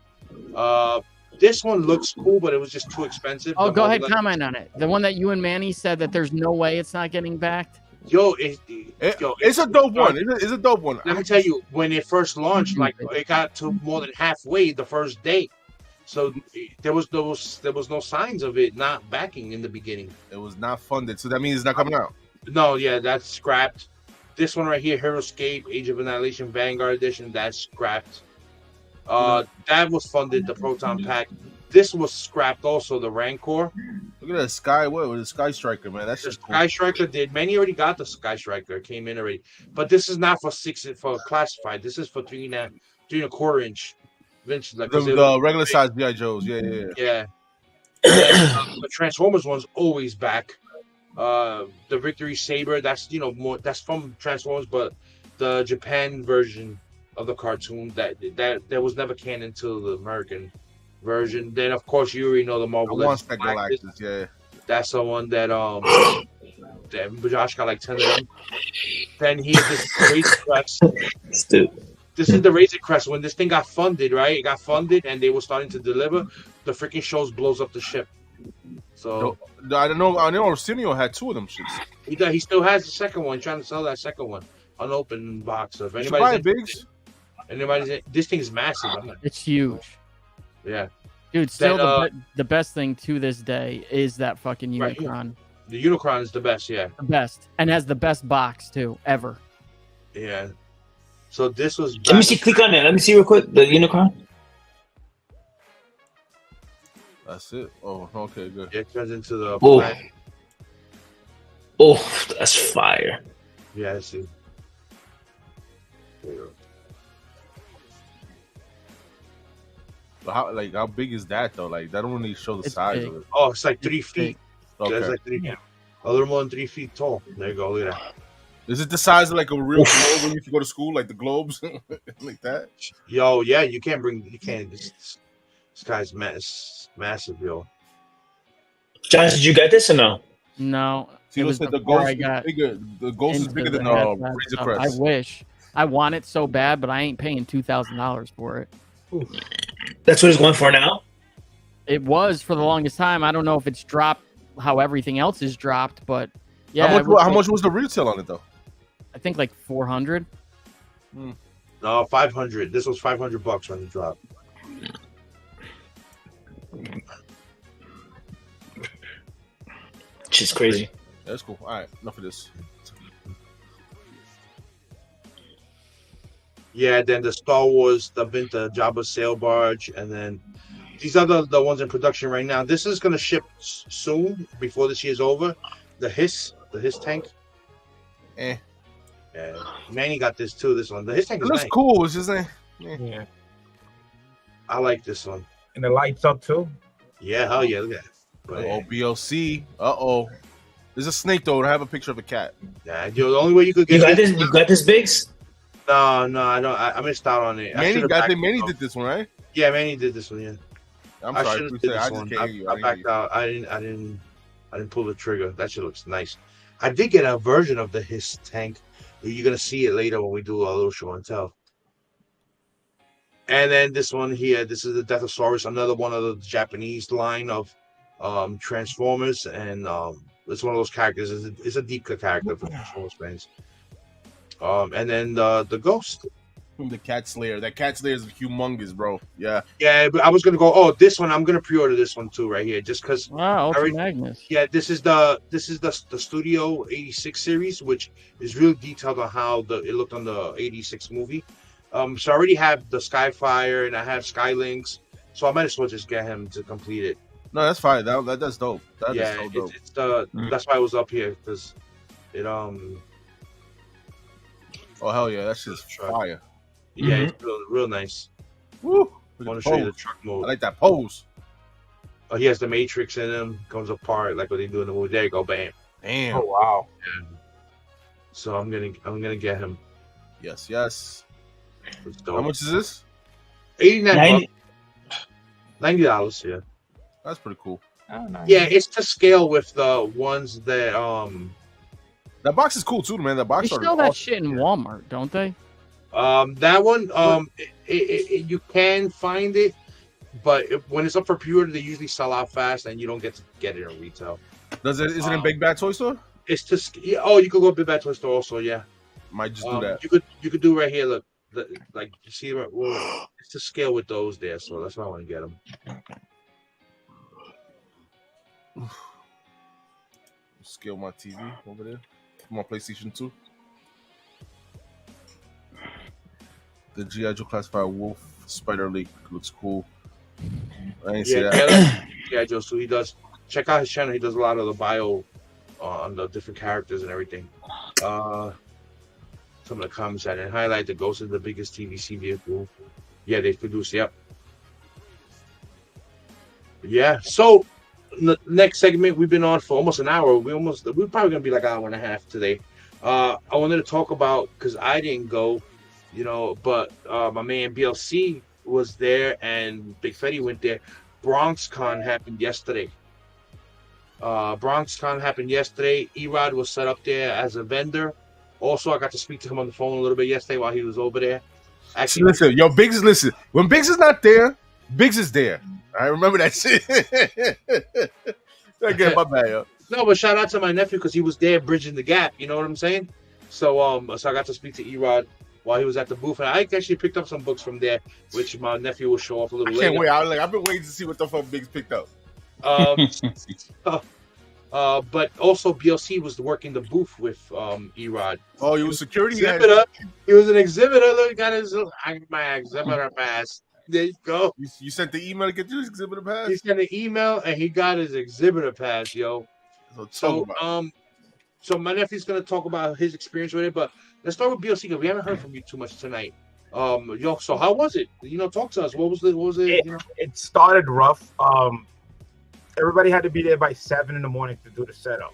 This one looks cool, but it was just too expensive. Oh, go ahead, comment on it. The one that you and Manny said that there's no way it's not getting backed. It's a dope one. It's a dope one. Let me tell you, when it first launched, it got to more than halfway the first day. So there was no signs of it not backing in the beginning. It was not funded, so that means it's not coming out. No, yeah, that's scrapped. This one right here, Heroescape, Age of Annihilation, Vanguard Edition, that's scrapped. That was funded, the Proton Pack. This was scrapped also, the Rancor. Look at that Sky, what was the Sky Striker, man? That's just cool. Sky Striker did. Manny already got the Sky Striker. It came in already. But this is not for classified. This is for 3.25 inch. Like the regular size G.I. Joes, yeah. The Transformers one's always back. The Victory Saber, that's that's from Transformers, but the Japan version of the cartoon that was never canon to the American version. Then of course you already know the Marvel Legends. Yeah. That's the one that Josh got like 10 of them. Then he had this Razor Crest. Stupid. This is the Razor Crest. When this thing got funded, right? It got funded, and they were starting to deliver. The freaking shows blows up the ship. So I don't know. I know Arsenio had 2 of them shits. He still has the second one. Trying to sell that second one, unopened box. So if anybody's this thing is massive. It's huge. Yeah, dude. Still, the best thing to this day is that fucking Unicron. Right, the Unicron is the best. Yeah, the best, and has the best box too ever. Yeah. So this was. Let me see. Click on it. Let me see real quick. The Unicron. That's it. Oh, okay, good. It turns into the. Oh, that's fire. Yeah, I see. There you go. But how big is that though? Like that don't really show the size of it. Oh, it's like 3 feet. Okay. Yeah, it's like 3 feet. A little more than 3 feet tall. There you go. Look at that. Is it the size of like a real globe when you used to go to school, like the globes, like that? Yo, yeah, you can't. This guy's massive, yo. Josh, did you get this or no? No. Tito said the ghost is bigger. The ghost is bigger than Razor Crest. I wish. I want it so bad, but I ain't paying $2,000 for it. That's what it's going for now. It was for the longest time. I don't know if it's dropped how everything else is dropped, but yeah. How much was the retail on it though? I think like 400. No, 500. This was $500 when it dropped. She's crazy. Yeah, that's cool. All right, enough of this. Yeah, then the Star Wars, the Jabba sail barge, and then these are the ones in production right now. This is gonna ship soon, before this year's over. The Hiss tank. Yeah, Manny got this too. This one, the Hiss tank It is looks nice. cool. It's just Yeah. I like this one. And the lights up too. Yeah, hell yeah, look at that. oh BLC. There's a snake though. I have a picture of a cat. Yeah, the only way you could You get got this? You got this, Biggs? No, I don't. I missed out on it. Manny did this one, right? Yeah, Manny did this one. Yeah. I'm I sorry. should've did this I one. just can't hear you. I backed out. I didn't pull the trigger. That shit looks nice. I did get a version of the Hiss tank. You're gonna see it later when we do a little show and tell. And then this one here, this is the Deathosaurus, another one of the Japanese line of Transformers, and it's one of those characters. It's a deep cut character for Transformers fans. And then the Ghost. The Cat Slayer. That Cat Slayer is humongous, bro. Yeah. Yeah, but I was gonna go. Oh, this one I'm gonna pre-order this one too, right here, just because. Wow, Ultra Magnus. Yeah, this is the Studio 86 series, which is really detailed on how it looked on the 86 movie. So I already have the Skyfire and I have Skylinks, so I might as well just get him to complete it. No, that's fine. That's dope. That is so dope. It's that's why I was up here, because it Oh hell yeah, that's just fire. Yeah, it's real nice. Woo! I want to show you the truck mode. I like that pose. Oh, he has the Matrix in him, comes apart like what they do in the movie. There you go, bam. Damn. Oh wow. Yeah. So I'm gonna get him. Yes. How How much is this? $89. $90. Yeah. That's pretty cool. Oh, nice. Yeah, it's to scale with the ones that That box is cool too, man. That box They art is sell that awesome. shit in Walmart, don't they? that one you can find it, but when it's up for pre-order, they usually sell out fast, and you don't get to get it in retail. Is it in Big Bad Toy Store? It's just you could go to Big Bad Toy Store also. Yeah, Might just do that. You could do right here. Look, like you see, it's to scale with those there, so that's why I want to get them. Scale my TV over there. My PlayStation 2. The G.I. Joe Classified Wolf Spider Leak looks cool. I didn't see that. Yeah, Joe. So he does. Check out his channel. He does a lot of the bio on the different characters and everything. Some of the comments I didn't highlight. The Ghost is the biggest TVC vehicle. Yeah, they produce. Yep. Yeah. So the next segment, we've been on for almost an hour. We're probably gonna be like an hour and a half today. I wanted to talk about, because I didn't go, but my man BLC was there and Big Fetty went there. BronxCon happened yesterday. Erod was set up there as a vendor. Also, I got to speak to him on the phone a little bit yesterday while he was over there. Actually, listen, Biggs, listen. When Biggs is not there, Biggs is there. I remember that shit. Again, my bad, yo. No, but shout out to my nephew, because he was there bridging the gap. You know what I'm saying? So I got to speak to Erod while he was at the booth, and I actually picked up some books from there, which my nephew will show off a little later. Can't wait. I've been waiting to see what the fuck Biggs picked up. But also BLC was working the booth with Erod. Oh, he was security. He was an exhibitor. Look, got my exhibitor pass. There you go. You sent the email to get your exhibitor pass? He sent an email and he got his exhibitor pass, yo. So my nephew's gonna talk about his experience with it, but let's start with BLC, because we haven't heard from you too much tonight. So how was it? Talk to us. What was it? It started rough. Everybody had to be there by 7 in the morning to do the setup.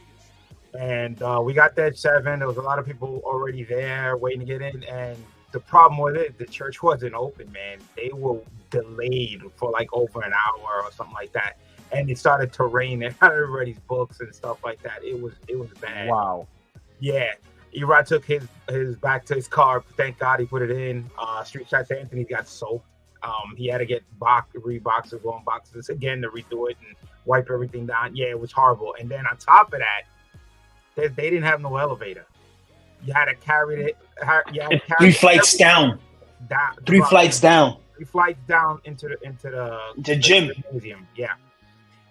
And we got there at 7. There was a lot of people already there waiting to get in. And the problem with it, the church wasn't open, man. They were delayed for like over an hour or something like that. And it started to rain and everybody's books and stuff like that. It was bad. Wow. Yeah. Erod took his back to his car. Thank God he put it in. Street Shots Anthony got soaked. He had to get reboxes, long boxes again to redo it and wipe everything down. Yeah, it was horrible. And then on top of that, they didn't have no elevator. You had to carry it. You had to carry 3 flights down. 3 flights down. 3 flights down into the gym. Museum. Yeah.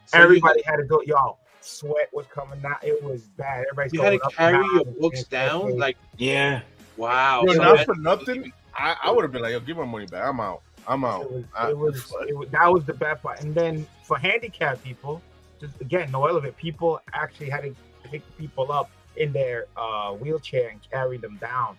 So everybody had to do it. Y'all, sweat was coming out. It was bad. Everybody's you had to carry your books down? Like, yeah. Wow. Bro, So not for nothing. I would have been like, yo, give my money back. I'm out. It was that was the bad part. And then for handicapped people, just again, no elevator. People actually had to pick people up in their wheelchair and carry them down.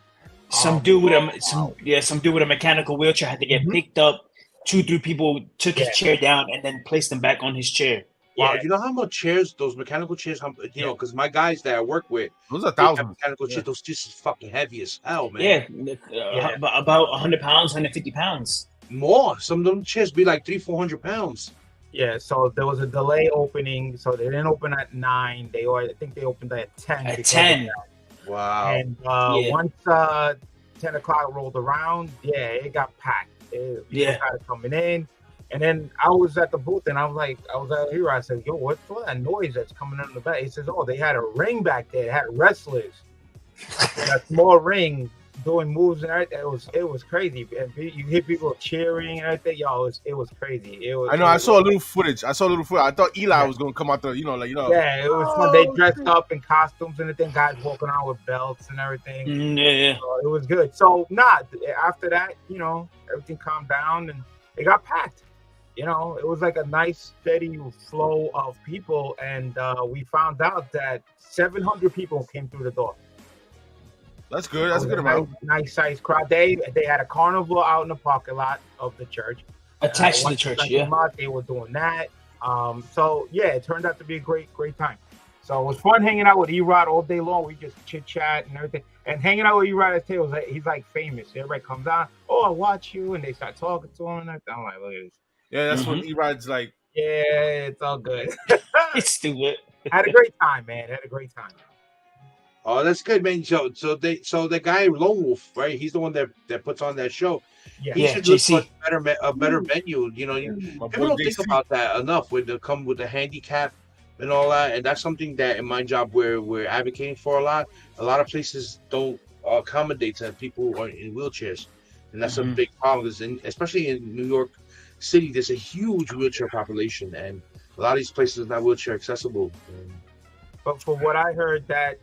Some dude with a mechanical wheelchair had to get picked up. 2-3 people took his chair down and then placed him back on his chair. Wow, you know how much chairs, those mechanical chairs, you know, because my guys that I work with, those are thousands. Mechanical chairs, those just fucking heavy as hell, man. About 100 pounds, 150 pounds. More. Some of them chairs be like 300-400 pounds. Yeah, so there was a delay opening, so they didn't open at 9. I think they opened at 10. At 10. Wow. And once 10 o'clock rolled around, it got packed. People started coming in. And then I was at the booth and I was out here. I said, yo, what's all that noise that's coming out of the back? He says, oh, they had a ring back there. It had wrestlers. A small ring doing moves and everything. It was crazy. And you hear people cheering and everything. Y'all, it was crazy. I saw a little footage. I thought Eli was going to come out there, Yeah, it was fun. They dressed up in costumes and everything. Guys walking around with belts and everything. So it was good. So, after that, everything calmed down and it got packed. It was like a nice, steady flow of people. And we found out that 700 people came through the door. That's good. That's a good amount. Nice sized crowd. They had a carnival out in the parking lot of the church. Attached to the church, They were doing that. It turned out to be a great time. So it was fun hanging out with Erod all day long. We just chit chat and everything. And hanging out with Erod at tables, he's like famous. Everybody comes out, oh, I watch you, and they start talking to him and everything. I'm like, look at this. Yeah, that's what Erod's like. Yeah, it's all good. It's stupid. Had a great time, man. Oh, that's good, man. So the guy Lone Wolf, right? He's the one that puts on that show. He should look for a better venue. People don't think about that enough when they come with the handicap and all that. And that's something that in my job we're advocating for a lot. A lot of places don't accommodate to people who are in wheelchairs, and that's a big problem. Especially in New York City, there's a huge wheelchair population, and a lot of these places are not wheelchair accessible. But for what I heard, that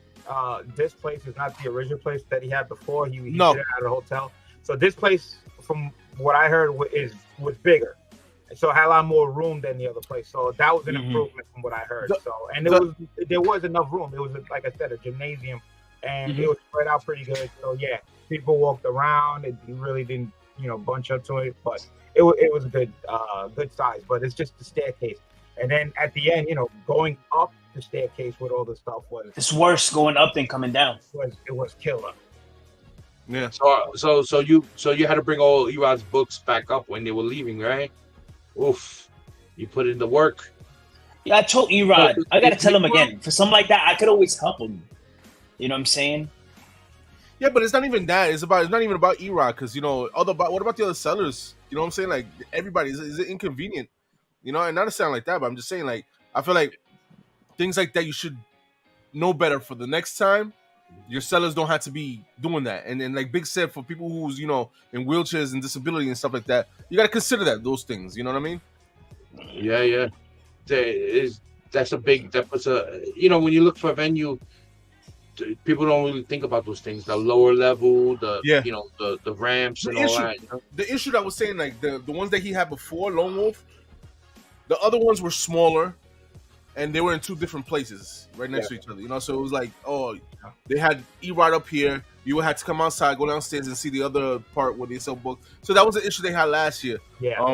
this place is not the original place that he had before. He did it at a hotel. So this place, from what I heard, was bigger. So it had a lot more room than the other place. So that was an improvement from what I heard. There was enough room. It was, like I said, a gymnasium, and it was spread out pretty good. So people walked around. It really didn't, bunch up to it, but it was a good size. But it's just the staircase, and then at the end, going up the staircase with all the stuff it's worse going up than coming down. It was killer. Yeah. So you had to bring all Erod's books back up when they were leaving, right? Oof. You put in the work. Yeah, I told Erod. I gotta tell him again. For something like that, I could always help him. You know what I'm saying? Yeah, but it's not even that. It's not even about Erod, because what about the other sellers? You know what I'm saying? Like, everybody, is it inconvenient? And not to sound like that, but I'm just saying, like, I feel like things like that you should know better for the next time. Your sellers don't have to be doing that. And then, like Big said, for people who's, in wheelchairs and disability and stuff like that, you got to consider those things. You know what I mean? Yeah. That puts when you look for a venue, people don't really think about those things. The lower level, the ramps and all that. The issue that I was saying, like the ones that he had before, Lone Wolf, the other ones were smaller. And they were in 2 different places right next to each other, So it was like, they had Erod up here. You had to come outside, go downstairs, and see the other part where they sell books. So that was an issue they had last year. Yeah.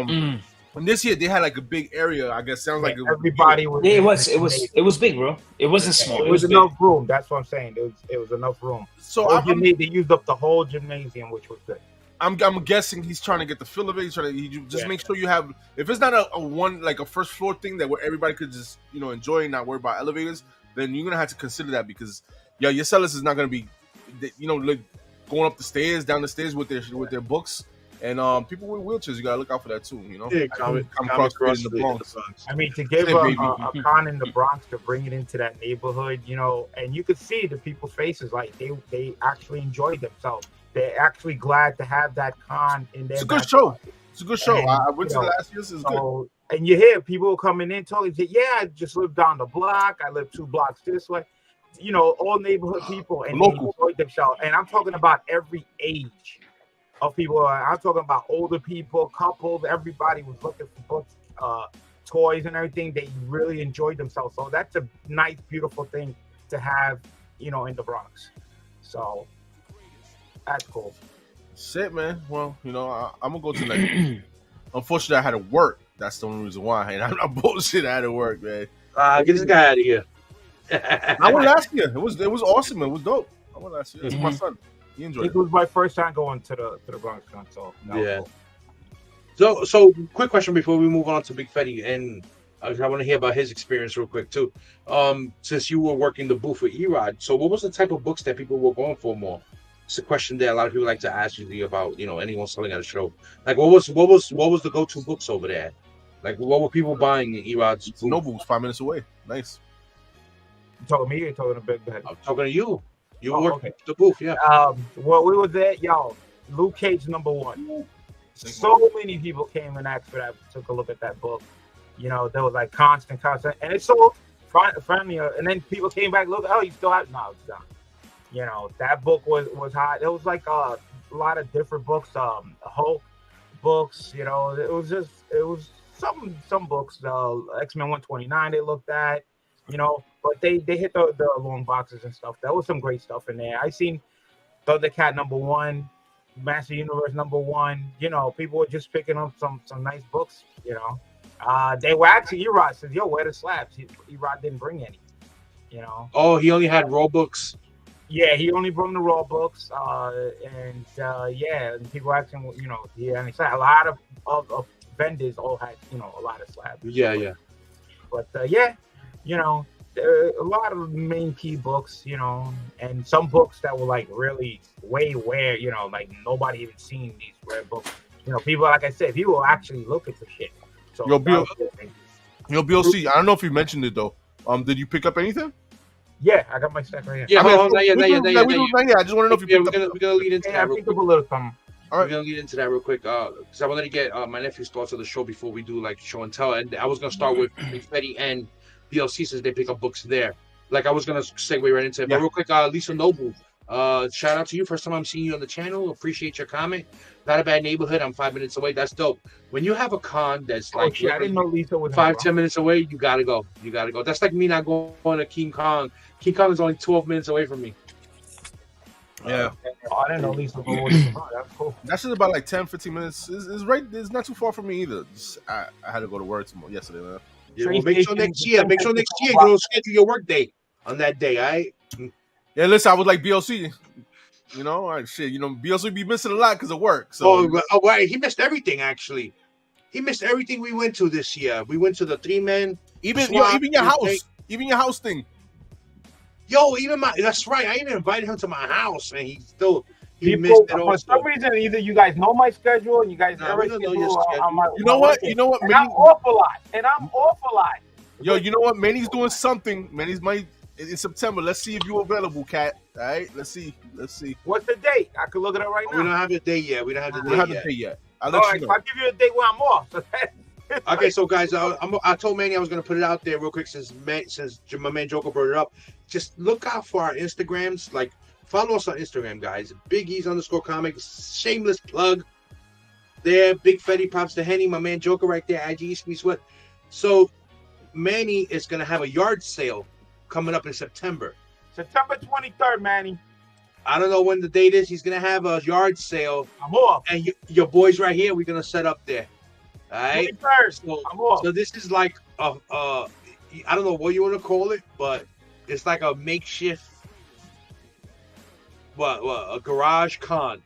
And this year they had like a big area. I guess sounds like everybody was. Yeah, it was big, bro. It wasn't small. It was enough room. That's what I'm saying. It was enough room. So they used up the whole gymnasium, which was good. I'm guessing he's trying to get the feel of it. He's trying to make sure you have. If it's not a first floor thing that where everybody could just enjoy and not worry about elevators, then you're gonna have to consider that, because your sellers is not gonna be like going up the stairs, down the stairs with their books. And people with wheelchairs, you gotta look out for that too. You know, Yeah, come across in the Bronx. I mean, to give a con in the Bronx, to bring it into that neighborhood, you know, and you could see the people's faces, like they actually enjoyed themselves. They're actually glad to have that con in their. It's a good show. It's a good show. And, I went to last year's. It's good. And you hear people coming in, totally say, "Yeah, I just live down the block. I live 2 blocks this way." You know, all neighborhood people, and they enjoyed themselves. And I'm talking about every age of people. I'm talking about older people, couples. Everybody was looking for books, toys, and everything. They really enjoyed themselves. So that's a nice, beautiful thing to have, you know, in the Bronx. So that's cool. Shit, man. Well, you know, I'm gonna go to next. Unfortunately, I had to work. That's the only reason why. And I'm not bullshit. I had to work, man. Get this guy out of here. I went last year. It was awesome. It was dope. I went last year. It's my son. He enjoyed it. It was my first time going to the Bronx Con, so yeah. Cool. So quick question before we move on to Big Fetty, and I want to hear about his experience real quick too. Since you were working the booth with Erod, so what was the type of books that people were going for more? It's a question that a lot of people like to ask you about, you know, anyone selling at a show. Like, what was the go-to books over there? Like, what were people buying in Erod's booth? Noble's 5 minutes away. Nice. You talking to me or you talking to Big Bad? I'm talking to you. You worked the booth, yeah. Well, we were there, y'all. Luke Cage #1. So many people came and asked for that, took a look at that book. You know, there was like constant, and it's so friendly. And then people came back, look, oh, you still have? No, it's done. You know, that book was hot. It was like a lot of different books, Hulk books. You know, it was some books. X-Men 129 they looked at. You know, but they hit the long boxes and stuff. That was some great stuff in there. I seen Thundercat #1, Master Universe #1. You know, people were just picking up some nice books. You know, they were actually, Erod says, "Yo, where the slabs?" Erod didn't bring any. You know. Oh, he only had raw books. Yeah, he only brought the raw books. And people asking, you know, and a lot of vendors all had, you know, a lot of slabs. Yeah. But you know, a lot of main key books, you know, and some books that were like really way rare, you know, like nobody even seen these rare books. You know, people, like I said, people actually looking for shit. So Yo, BLC, I don't know if you mentioned it though. Did you pick up anything? Yeah, I got my stack right here. Yeah, not yet. I just want to know if you picked up. We're gonna lead into that. I picked up a little something. All right. We're gonna get into that real quick because I wanted to get my nephew's thoughts on the show before we do like show and tell. And I was gonna start with Big Fetty and DLC since they pick up books there. Like I was gonna segue right into it, but real quick, Lisa Noble, shout out to you. First time I'm seeing you on the channel. Appreciate your comment. Not a bad neighborhood. I'm 5 minutes away. That's dope. When you have a con that's like I didn't know Lisa was 5-10 minutes away, you gotta go. That's like me not going to King Kong. King Kong is only 12 minutes away from me. Yeah. I didn't know Lisa was. That's cool. That's just about like 10-15 minutes. It's right. It's not too far from me either. I had to go to work yesterday, man. Yeah, well, make sure next year you'll schedule your work day on that day, all right? Yeah, listen, I was like BLC. You know, all right, shit. You know, BLC be missing a lot because of work. So, right. He missed everything, actually. He missed everything we went to this year. We went to the 3-man. Even your house. Even your house thing. That's right. I even invited him to my house, and he missed it all. For some reason, either you guys know my schedule, and you guys never know your schedule. You know what? And I'm off a lot. Yo, you know what? Manny's doing something. Manny's in September. Let's see if you're available, Cat. All right, let's see. What's the date? I could look it up right now. We don't have the date yet. I'll let you know. I'll give you a date when I'm off. Okay, so guys, I told Manny I was gonna put it out there real quick since my man Joker brought it up. Just look out for our Instagrams. Like, follow us on Instagram, guys. Biggies_comics. Shameless plug. There, Big Fetty props to Henny, my man Joker right there. IG Squeeze Sweat. So Manny is gonna have a yard sale coming up in September. September 23rd, Manny. I don't know when the date is. He's gonna have a yard sale. I'm off. And your boys right here, we're gonna set up there. All right. 23rd. I'm off. So this is like I don't know what you want to call it, but it's like a makeshift a garage con.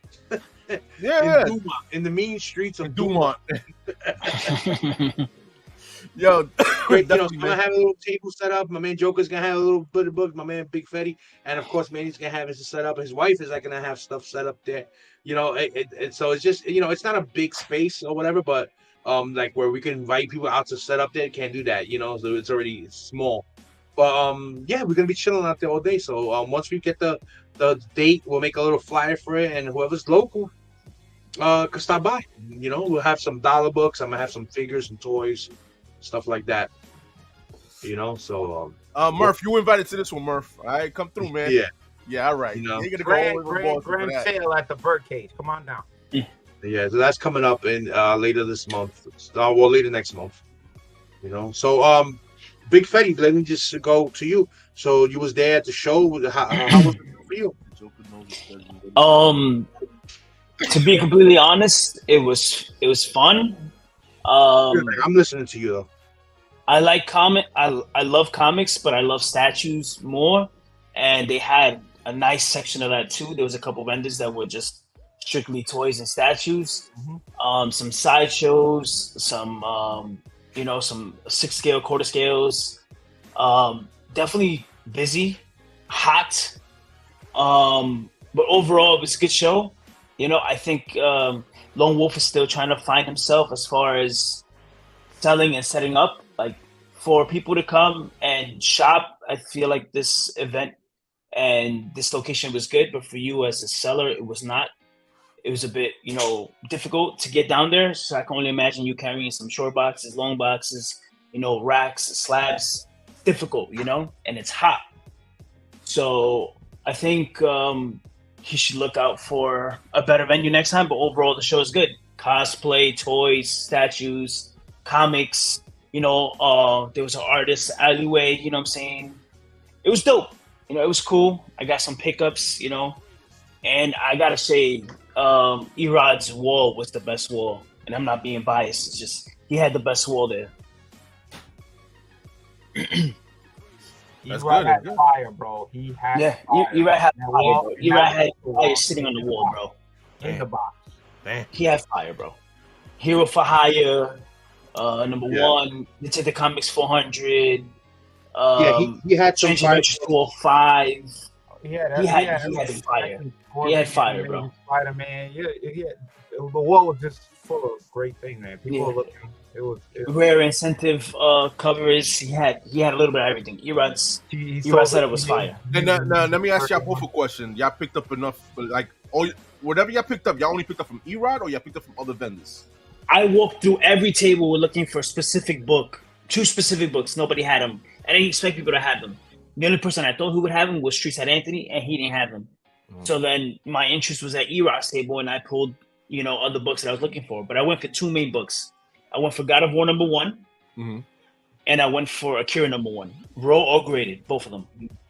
Yeah. In the mean streets of Dumont. Yo, Great, so I'm definitely, gonna man. have a little table set up. My man Joker's gonna have a little bit of book. My man Big Fetty, and of course, Manny's gonna have his set up. His wife is like gonna have stuff set up there. So it's just it's not a big space or whatever, but like where we can invite people out to set up there. Can't do that, so it's already small. But yeah, we're gonna be chilling out there all day. So once we get the date, we'll make a little flyer for it, and whoever's local could stop by. We'll have some dollar books. I'm gonna have some figures and toys, stuff like that. So Murph, you were invited to this one, Murph. All right, come through, man. Yeah, all right. You're gonna go all over Boston for grand that. sale at the Birdcage. Come on down. Yeah, so that's coming up in later this month. Well, later next month. So Big Fetty, let me just go to you. So you was there at the show. How was it for you? To be completely honest, it was fun. I'm listening to you though. I love comics, but I love statues more. And they had a nice section of that too. There was a couple vendors that were just strictly toys and statues. Some sideshows, some some 6-scale, quarter scales. Definitely busy, hot. But overall, it was a good show. I think Lone Wolf is still trying to find himself as far as selling and setting up. Like, for people to come and shop, I feel like this event and this location was good. But for you as a seller, it was not. It was a bit, difficult to get down there. So I can only imagine you carrying some short boxes, long boxes, racks, slabs. Difficult, and it's hot. So I think he should look out for a better venue next time. But overall, the show is good. Cosplay, toys, statues, comics. There was an artist alleyway. You know what I'm saying? It was dope. It was cool. I got some pickups. And I gotta say, Erod's wall was the best wall. And I'm not being biased. It's just he had the best wall there. Erod had fire, bro. He had fire. Erod had fire, bro. Erod had fire sitting on the wall, bro. In the box. Damn. He had fire, bro. Hero for Hire, number 1. Into the Comics 400. He had some fire. 205. He had fire. He had fire, bro. Spider-Man. The wall was just full of great things, man. People were looking. It was rare incentive covers. He had a little bit of everything. Erod said it was fire. And now, let me ask y'all both a question. Y'all picked up enough, whatever y'all picked up, y'all only picked up from Erod or y'all picked up from other vendors? I walked through every table looking for a specific book, 2 specific books. Nobody had them. I didn't expect people to have them. The only person I thought who would have them was Streets at Anthony, and he didn't have them. So then my interest was at Erod's table, and I pulled, other books that I was looking for. But I went for 2 main books. I went for God of War number 1, and I went for Akira number 1, raw or graded, both of them.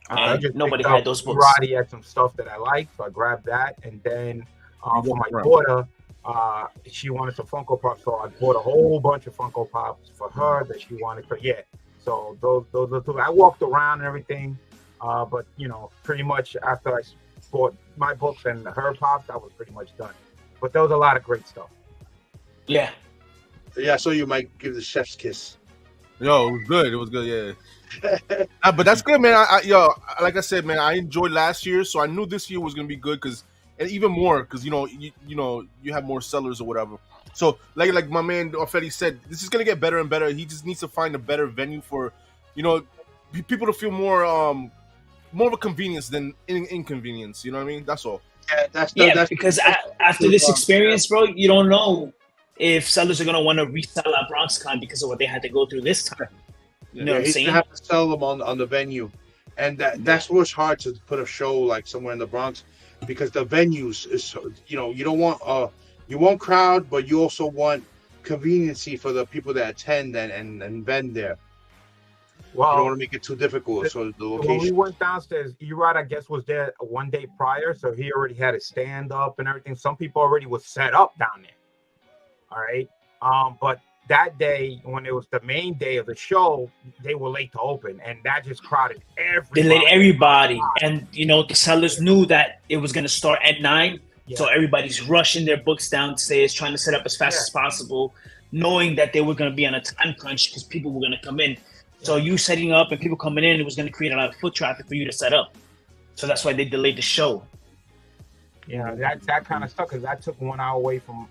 And nobody had those books. Roddy had some stuff that I liked, so I grabbed that. And then for my daughter, she wanted some Funko Pops, so I bought a whole bunch of Funko Pops for her that she wanted. So those are 2. I walked around and everything, but pretty much after I bought my books and her pops, I was pretty much done. But there was a lot of great stuff. Yeah. Yeah, so you might give the chef's kiss. Yo, it was good, yeah. But that's good, man. Like I said, man, I enjoyed last year, so I knew this year was gonna be good and even more because you have more sellers or whatever. So like my man Fetty said, this is gonna get better and better. He just needs to find a better venue for people to feel more of a convenience than inconvenience. You know what I mean? That's all. Yeah, that's because after this experience, bro, you don't know if sellers are gonna want to resell at BronxCon because of what they had to go through this time. You know what I'm saying? You have to sell them on the venue, and that's what's hard to put a show like somewhere in the Bronx because the venues is you don't want you want crowd, but you also want conveniency for the people that attend and vend there. Well, you don't want to make it too difficult. So the location. When we went downstairs, Erod, I guess, was there 1 day prior, so he already had a stand up and everything. Some people already was set up down there. All right, but that day when it was the main day of the show, they were late to open, and that just crowded everybody. They let everybody, and the sellers knew that it was going to start at 9, so everybody's rushing their books downstairs, trying to set up as fast as possible. knowing that they were going to be on a time crunch because people were going to come in. So you setting up and people coming in, it was going to create a lot of foot traffic for you to set up. So that's why they delayed the show. Yeah, that kind of stuff, because that took 1 hour away from,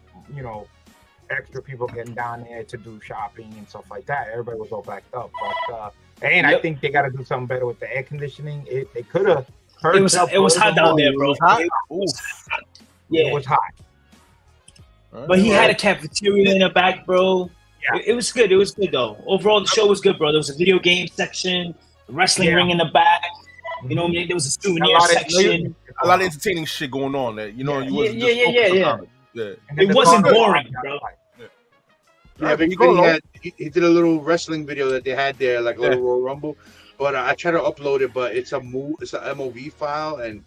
extra people getting down there to do shopping and stuff like that. Everybody was all backed up. But I think they got to do something better with the air conditioning. They could have. It was hot down there, bro. Hot? Yeah, it was hot. But he had a cafeteria in the back, bro. Yeah. It was good. It was good though. Overall, the show was good, bro. There was a video game section, a wrestling ring in the back. You know what I mean? There was a souvenir section. A lot of entertaining shit going on there. You know, you wasn't just yeah. It wasn't boring, bro. Yeah, but he did a little wrestling video that they had there, like a little Royal Rumble. But I tried to upload it, but it's an MOV file, and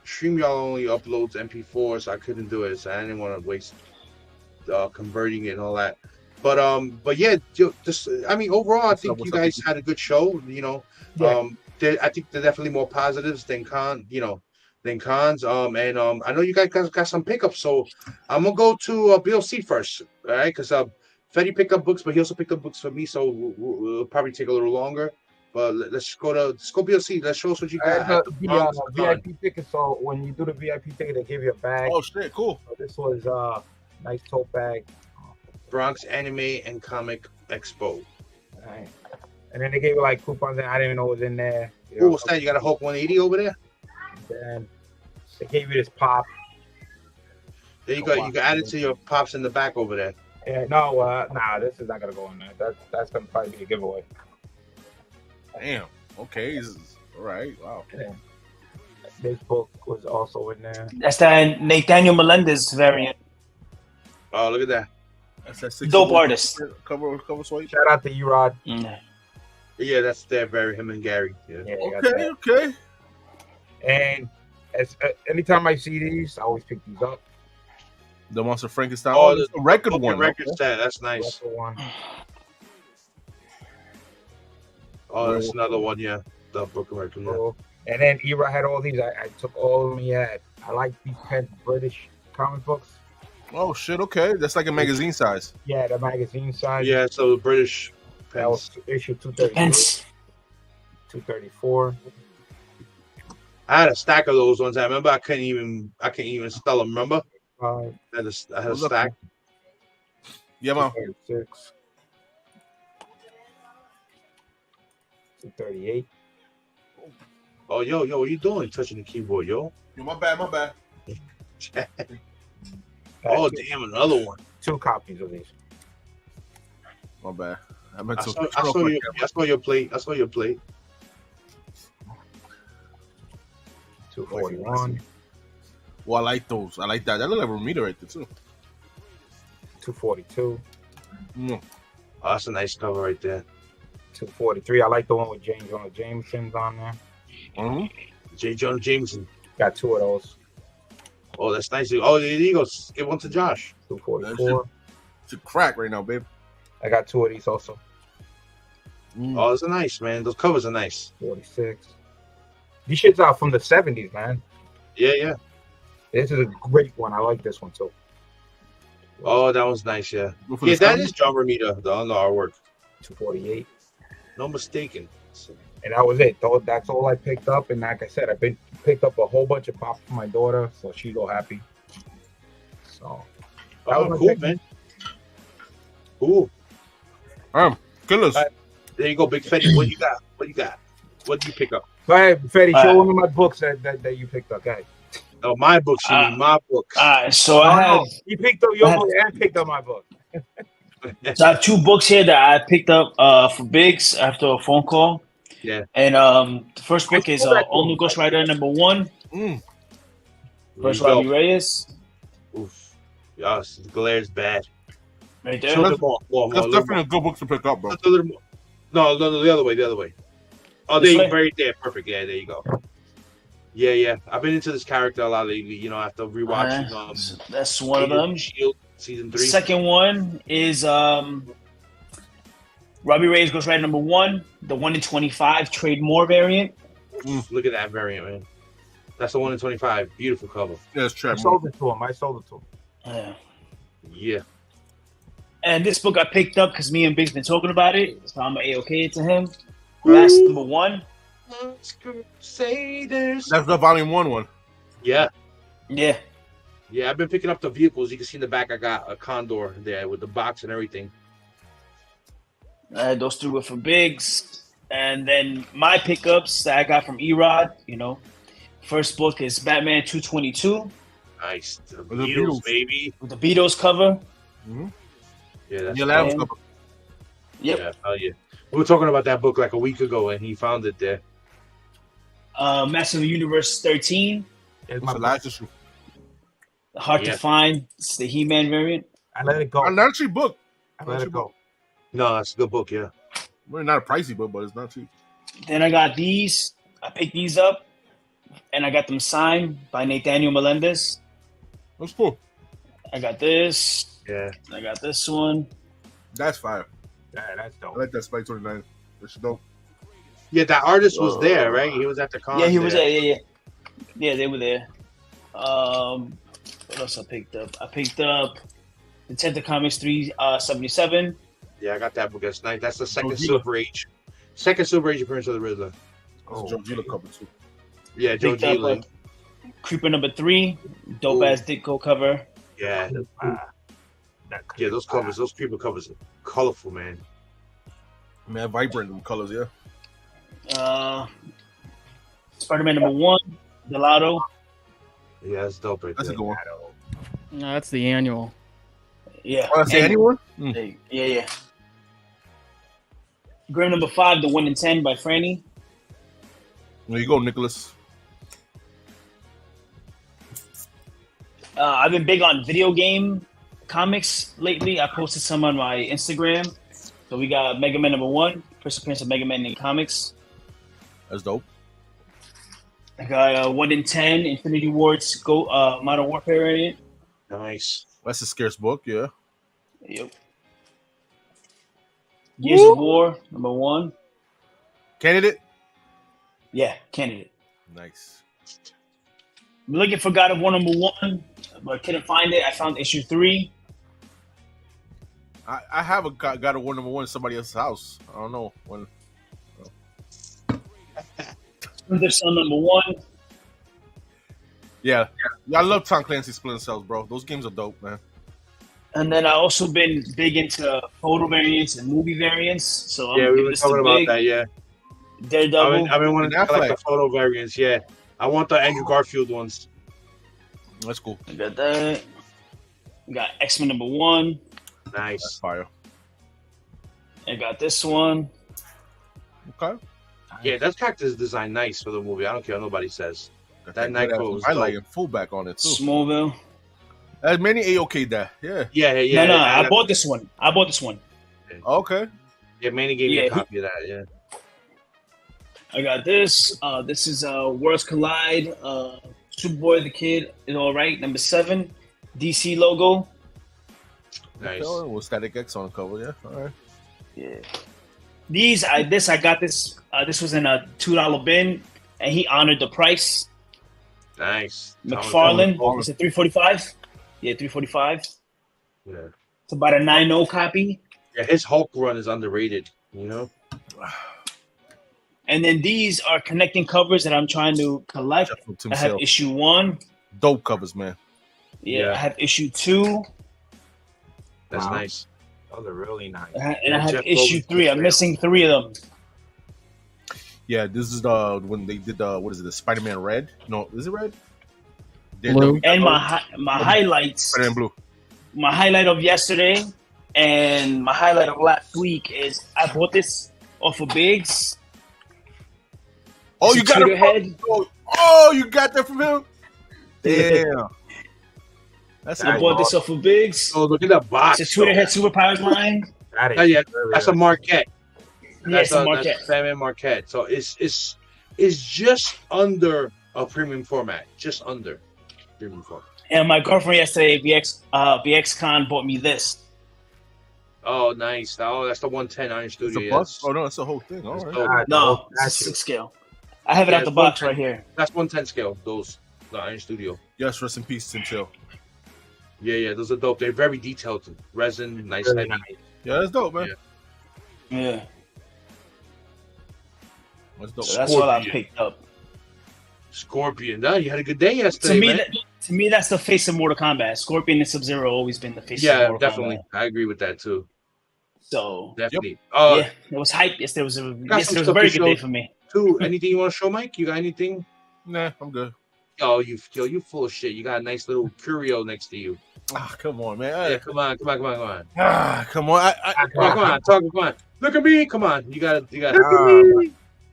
StreamYard only uploads MP4, so I couldn't do it. So I didn't want to waste converting it and all that. But yeah, just overall, I think you guys had a good show. I think they're definitely more positives than cons. And I know you guys got some pickups, so I'm gonna go to BLC first, all right? Because Fetty picked up books, but he also picked up books for me, so we'll probably take a little longer. But let's go BLC. Let's show us what you got. VIP ticket. So when you do the VIP ticket, they give you a bag. Oh shit, cool. So this was nice tote bag. Bronx Anime and Comic Expo. Right. And then they gave you like coupons, and I didn't even know what was in there. What's that? You got a Hulk 180 over there? Then they gave you this pop. There you go. You can add it to your pops in the back over there. Yeah, no, this is not gonna go in there. That's gonna probably be a giveaway. Damn. Okay. All right. Wow. Yeah. This book was also in there. That's that Nathaniel Melendez variant. Oh, look at that. That's Dope artist. Cover swipe. Shout out to Erod. Yeah, that's their him and Gary. Yeah. Okay. And anytime I see these, I always pick these up. The Monster Frankenstein. Oh, the record one. Record set. That's nice. Oh, that's another one. Yeah, the book of record. Yeah. And then Erod had all these. I took all of them he had. I like these British comic books. Oh shit! Okay, that's like a magazine size. Yeah, the magazine size. Yeah, so the British. That was issue 233, 234. I had a stack of those ones. I remember I couldn't even spell them. Remember? I had a stack. Yeah, man. 236, 238. Oh, yo, what are you doing? Touching the keyboard, yo. Yo, my bad. Oh, damn, another one. 2 copies of these. My bad. I saw your plate. 241. Well, I like those. I like that. That look like Romita right there too. 242. Oh, that's a nice cover right there. 243. I like the one with James Jonah Jameson's on there. J. Jonah Jameson. Got 2 of those. Oh, that's nice. Oh, there you go. Give one to Josh. 244. It's a crack right now, babe. I got 2 of these also. Oh, those are nice, man. Those covers are nice. 46. These shits are from the 70s, man. Yeah. This is a great one. I like this one too. Oh, that was nice, yeah. Yeah, that is John Romita, the artwork. 248. No mistaken. And that was it. That's all I picked up. And like I said, I picked up a whole bunch of pop for my daughter, so she's all happy. So. Cool, man. Cool. Killers. There you go, Big Fetty. What you got? What did you pick up? Go ahead, Fetty. Show me my books that you picked up. Go ahead. Oh, my books. You mean my books. So I have. You picked up your book and picked up my book. So I have 2 books here that I picked up for Biggs after a phone call. Yeah. And the first book is All New Ghost Rider #1. First Robbie Reyes. Oof. Yes, the glare's bad. Right there. So that's definitely a good book to pick up, bro. A little more. No, the other way. Oh, there you right there. Perfect. Yeah, there you go. Yeah. I've been into this character a lot lately, after rewatching. That's one of them. Shield season 3. The second one is Robbie Reyes Ghost Rider #1, the 1 in 25 Trade More variant. Look at that variant, man. That's the 1 in 25. Beautiful cover. Yeah, it's true. I sold it to him. Yeah. Yeah. And this book I picked up because me and Big's been talking about it, so I'm gonna A-OK it to him. Last number 1. Crusaders. That's the volume 1. Yeah. Yeah. Yeah, I've been picking up the vehicles. You can see in the back I got a Condor there with the box and everything. Those 3 were for Biggs. And then my pickups that I got from Erod, you know. First book is Batman 222. Nice. The the Beatles, Beatles. baby. With the Beatles cover. Mm-hmm. Yeah, that's Your last fine. couple. Yep. Yeah, hell yeah. We were talking about that book like a week ago, and he found it there. Master of the Universe 13. It's It's my the last issue. Hard Yeah. to find. It's the He-Man variant. I let it go. Not a cheap book. I let it go. No, that's a good book, yeah. Well, not a pricey book, but it's not cheap. Then I got these. I picked these up, and I got them signed by Nathaniel Melendez. That's cool. I got this. Yeah. I got this one. That's fire. Yeah, that's I dope. like that Spike 29. That's dope. Yeah, that artist was there, right? He was at the con. Yeah, he was there. Yeah. Yeah, they were there. What else I picked up? I picked up the 10th of Comics 377. Yeah, I got that book. That's nice. That's the second Gila. Silver Age. Second Silver Age appearance of the Riddler. That's Oh, a Joe Gila cover, too. Yeah, Joe Picked up Gila. Creeper number 3. Dope ass Ditko cover. Yeah. that Yeah, those covers, those Creeper covers are colorful, man. Man, vibrant colors, yeah. Spider-Man number 1. Gelato. Yeah, that's dope right That's a there. good one. No, that's the annual. Yeah. Want to say anyone? Yeah. Grim number 5, The 1 in 10 by Franny. There you go, Nicholas. I've been big on video game comics lately. I posted some on my Instagram. So we got Mega Man number 1, first appearance of Mega Man in comics. That's dope. I got 1 in 10 Infinity Ward's Modern Warfare variant. Nice. That's a scarce book, yeah. Yep. Gears of War number 1. Candidate? Yeah, candidate. Nice. I'm looking for God of War number 1, but couldn't find it. I found issue 3. I have a God of War number 1 in somebody else's house. I don't know when. Splinter Cell number 1. Yeah. I love Tom Clancy's Splinter Cells, bro. Those games are dope, man. And then I also been big into photo variants and movie variants. So Yeah, I'm we giving were this to talking about Big. that, yeah. Daredevil. I've been wanting to And collect the Affleck. photo variants, yeah. I want the Andrew Garfield ones. That's cool. I got that. We got X-Men number 1. That's Nice. fire. I got this one. Okay. Yeah, that character's designed nice for the movie. I don't care what nobody says. Got That Nightcrawler good was highlight dope. and fullback on it, too. Smallville. As many A-OK that. Yeah. Yeah. No, I bought this one. Okay. Yeah, Manny gave me Yeah, a copy of that, yeah. I got this. This is Worlds Collide. Superboy the Kid is all right. Number 7. DC logo. Nice. Okay, with Static X on the cover, yeah. All right. Yeah. I got this. This was in a $2 bin, and he honored the price. Nice. McFarlane. Is it $3.45? Yeah, $3.45. Yeah. It's about a 9.0 copy. Yeah, his Hulk run is underrated, you know? And then these are connecting covers that I'm trying to collect. Jeff from Tim I have Sale. issue 1. Dope covers, man. Yeah, Yeah. I have issue 2. That's Wow. nice. Those are really nice. And I have Jeff issue Logan's 3. I'm Sale. missing 3 of them. Yeah, this is when they did the Spider-Man Red? No, is it Red? Blue. And my highlights. Spider-Man Blue. My highlight of yesterday and my highlight of last week is I bought this off of Biggs. Oh, It's you a got Twitter it. head. Oh, you got that from him? Damn. That's I a bought this off of Biggs. Oh, look at that box. It's a Twitter head Superpowers line. That is Oh, yeah, really that's a nice. Marquette. Yes, a Marquette. That's Batman Marquette. So it's just under a premium format. Just under premium format. And my girlfriend yesterday, BXCon, bought me this. Oh, nice. Oh, that's the 110 Iron It's Studio. a yes. bus? Oh, no, it's a whole thing. All right. Oh, Ah, No, dope. it's a That's 6 scale. I have it Yeah, out the it's box 110. right here. That's 110 scale. Those the Iron Studio. Yes, rest in peace, Tim Sale. Yeah, those are dope. They're very detailed. Resin, nice, Really heavy. nice. Yeah, that's dope, man. Yeah. That's dope. So that's all I Scorpion. picked up. Scorpion. No, you had a good day yesterday, man. To me, that's the face of Mortal Kombat. Scorpion and Sub-Zero always been the face of Yeah, Mortal definitely. Kombat. I agree with that too. So Definitely. yeah, it was hype. Yesterday was a very good day for me. Too. Anything you want to show, Mike? You got anything? Nah, I'm good. Oh, you full of shit. You got a nice little curio next to you. Ah, come on, man. Yeah, come on. Ah, come on. Come on. Come on. Look at me. Come on. You got.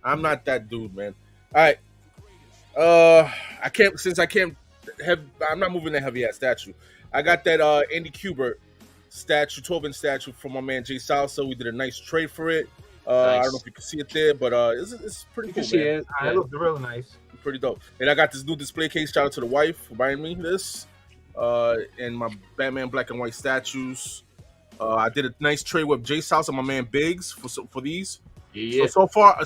I'm not that dude, man. All right. I'm not moving that heavy ass statue. I got that Andy Kubert statue, 12-inch statue from my man Jay Salsa. We did a nice trade for it. Nice. I don't know if you can see it there, but it's pretty cool, man. It. It looks real nice. Pretty dope. And I got this new display case. Shout out to the wife for buying me this. And my Batman black and white statues. I did a nice trade with Jay Salsa and my man Biggs for these. Yeah. So far,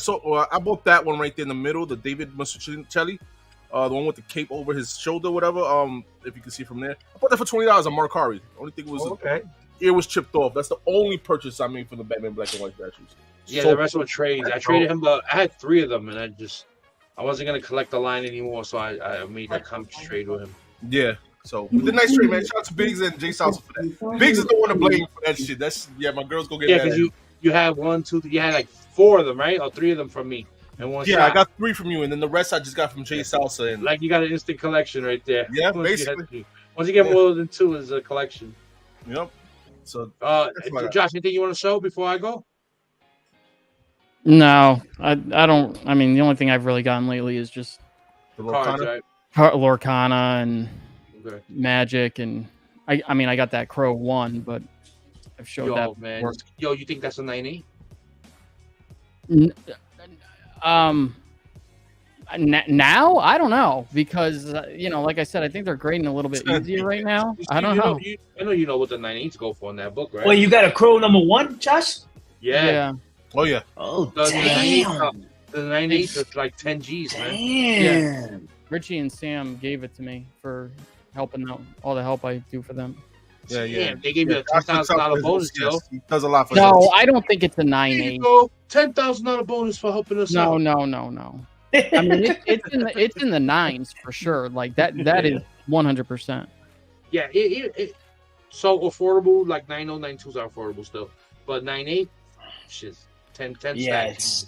I bought that one right there in the middle, the David Mussolini, the one with the cape over his shoulder, whatever. If you can see from there, I bought that for $20 on Mercari. Only thing was it was chipped off. That's the only purchase I made for the Batman black and white statues. Yeah, the rest were trades. I traded him. I had 3 of them, and I wasn't gonna collect the line anymore, so I made that comics trade with him. Yeah. So we did a nice trade, man. Shout out to Biggs and Jay Salsa for that. Biggs is the one to blame for that shit. My girls go get Yeah, mad. because you had 1, 2, 3, you had like 4 of them, right? Or 3 of them from me, and 1 shot. I got 3 from you, and then the rest I just got from Jay Salsa. And like you got an instant collection right there. Yeah, basically. Once you get more than 2, it's a collection. Yep. So, Josh, anything you want to show before I go? No, I don't. I mean, the only thing I've really gotten lately is just the Cards, right? Lorcana and Magic, and I mean, I got that Crow 1, but I've showed that. Man. Before. You think that's a 9.8? Now I don't know because like I said, I think they're grading a little bit easier right now. I don't know. I know you know what the 9.8s go for in that book, right? Well, you got a Crow number 1, Josh? Yeah. Oh yeah. Oh the damn. The 9.8 is like 10 G's, man. Yeah. Richie and Sam gave it to me for helping out, all the help I do for them. Yeah. They gave you a $10,000 bonus, Joe. He does a lot for No, I don't think it's a 9.8. $10,000 bonus for helping us out. No. I mean, it's in the 9s for sure. Like that is 100%. Yeah, it so affordable. Like 9.0, 9.2s are affordable still, but 9.8, shit, 10 stacks.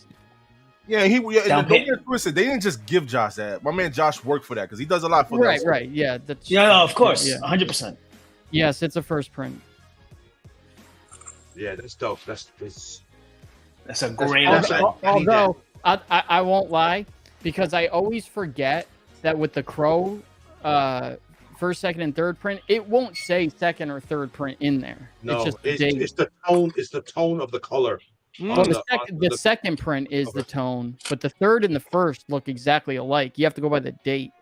Yeah, don't get twisted. They didn't just give Josh that. My man Josh worked for that because he does a lot for that. Right. Yeah. Of course. 100%. Yes, it's a first print. Yeah, that's dope. That's a great. Although I won't lie, because I always forget that with the Crow, first, second, and third print, it won't say second or third print in there. No, it's just it's the tone. It's the tone of the color. Well, the second print is the tone, but the third and the first look exactly alike. You have to go by the date.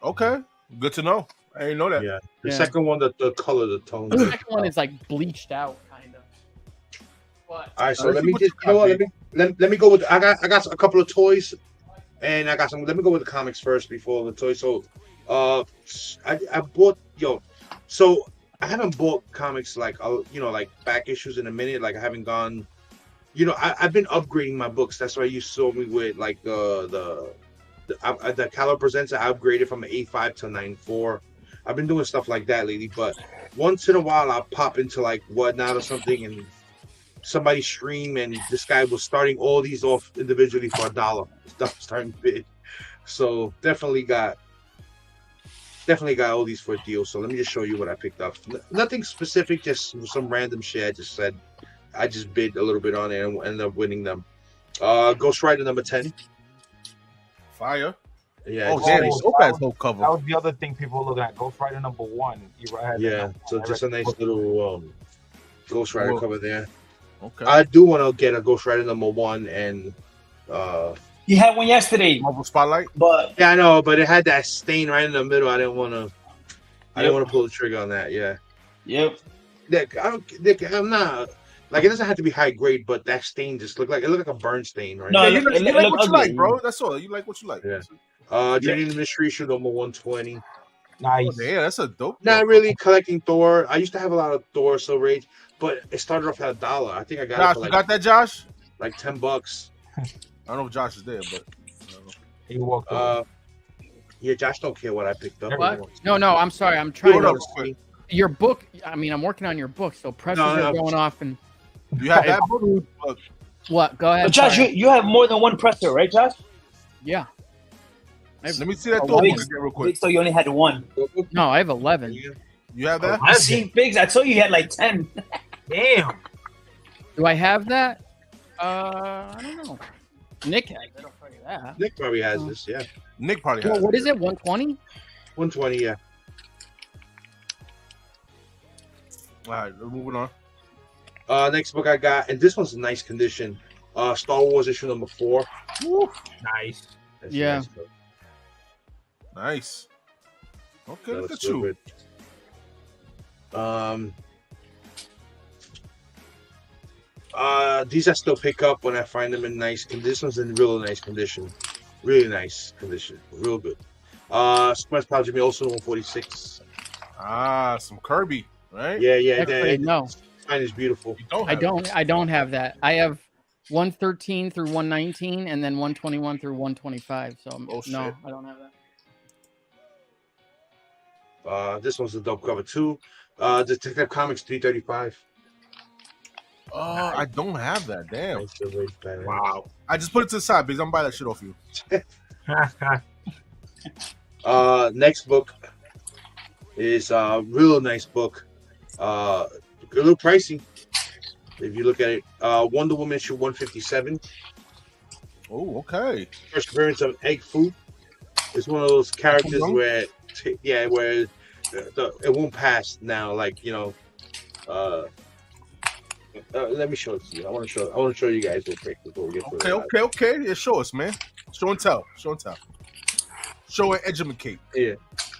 Okay, good to know. I didn't know that. Yeah, the second one, the color, the tone. The second one is like bleached out, kind of. But, all right, so let me just let me go with. I got a couple of toys, and I got some. Let me go with the comics first before the toys. So, I bought So I haven't bought comics like back issues in a minute. Like I haven't gone. I've been upgrading my books. That's why you saw me with like the Caliber Presents. I upgraded from an 8.5 to 9.4. I've been doing stuff like that lately, but once in a while I'll pop into like Whatnot or something, and somebody stream, and this guy was starting all these off individually for $1. Stuff starting bid, so definitely got all these for a deal. So let me just show you what I picked up. Nothing specific, just some random shit. I just bid a little bit on it and ended up winning them. Ghost Rider number 10. Fire. Yeah. Damn, Topaz whole cover. That was the other thing people were looking at. Ghost Rider number 1. So just a nice little Ghost Rider cover there. Okay. I do want to get a Ghost Rider number 1 and you had one yesterday. Marvel Spotlight. But yeah, I know, but it had that stain right in the middle. I didn't want to pull the trigger on that. Yeah. Yep. I'm not. Like, it doesn't have to be high grade, but that stain just looked like a burn stain, right? No, you like what you like, bro. That's all. You like what you like. Yeah. Journey to Mystery Issue number 120. Nice. Oh, yeah, that's a dope. Not really collecting Thor. I used to have a lot of Thor Silver Age, but it started off at $1. I think I got Josh, it for you like, got that, Josh? like $10. I don't know if Josh is there, but He walked away. Yeah, Josh don't care what I picked up. What? No, I'm sorry. I'm trying hold to up real quick. your book. I mean, I'm working on your book, so presses No, are going off. And You have that book? Look, what? Go ahead, But Josh, sorry. you have more than one presser, right, Josh? Yeah. let me see that Oh, Thor book Biggs, again real quick. Biggs thought you only had one. No, I have 11. You have that? I see, Biggs. I told you you had like 10. Damn. Do I have that? I don't know. Nick has it. I'll tell you that. Nick probably has this. Yeah, Nick probably Well, has what is it? 120? 120. Yeah. All right, we're moving on. Next book I got, and this one's in nice condition. Star Wars issue number 4. Nice. That's a Yeah. nice book. Nice. Okay, That look looks at you. good. These I still pick up when I find them in nice condition. This one's in real nice condition. Really nice condition. Real good. Smash Project Me also 146. Ah, some Kirby, right? Yeah. Actually, no. Mine is beautiful. You don't I have don't. I don't have that. I have 113 through 119, and then 121 through 125. So Oh, no, shit. I don't have that. This one's a dope cover too. Detective Comics 335. Oh, I don't have that. Damn. Nice Silver Age Batman. Wow. I just put it to the side because I'm gonna buy that shit off you. Next book is a real nice book. A little pricey if you look at it. Wonder Woman issue 157. Oh, okay. First appearance of Egg Fu. It's one of those characters Mhm. where it won't pass now. Like, you know, let me show it to you. I want to show you guys real quick before we get to it. Okay. Yeah, show us, man. Show and tell. Show and educate. Yeah,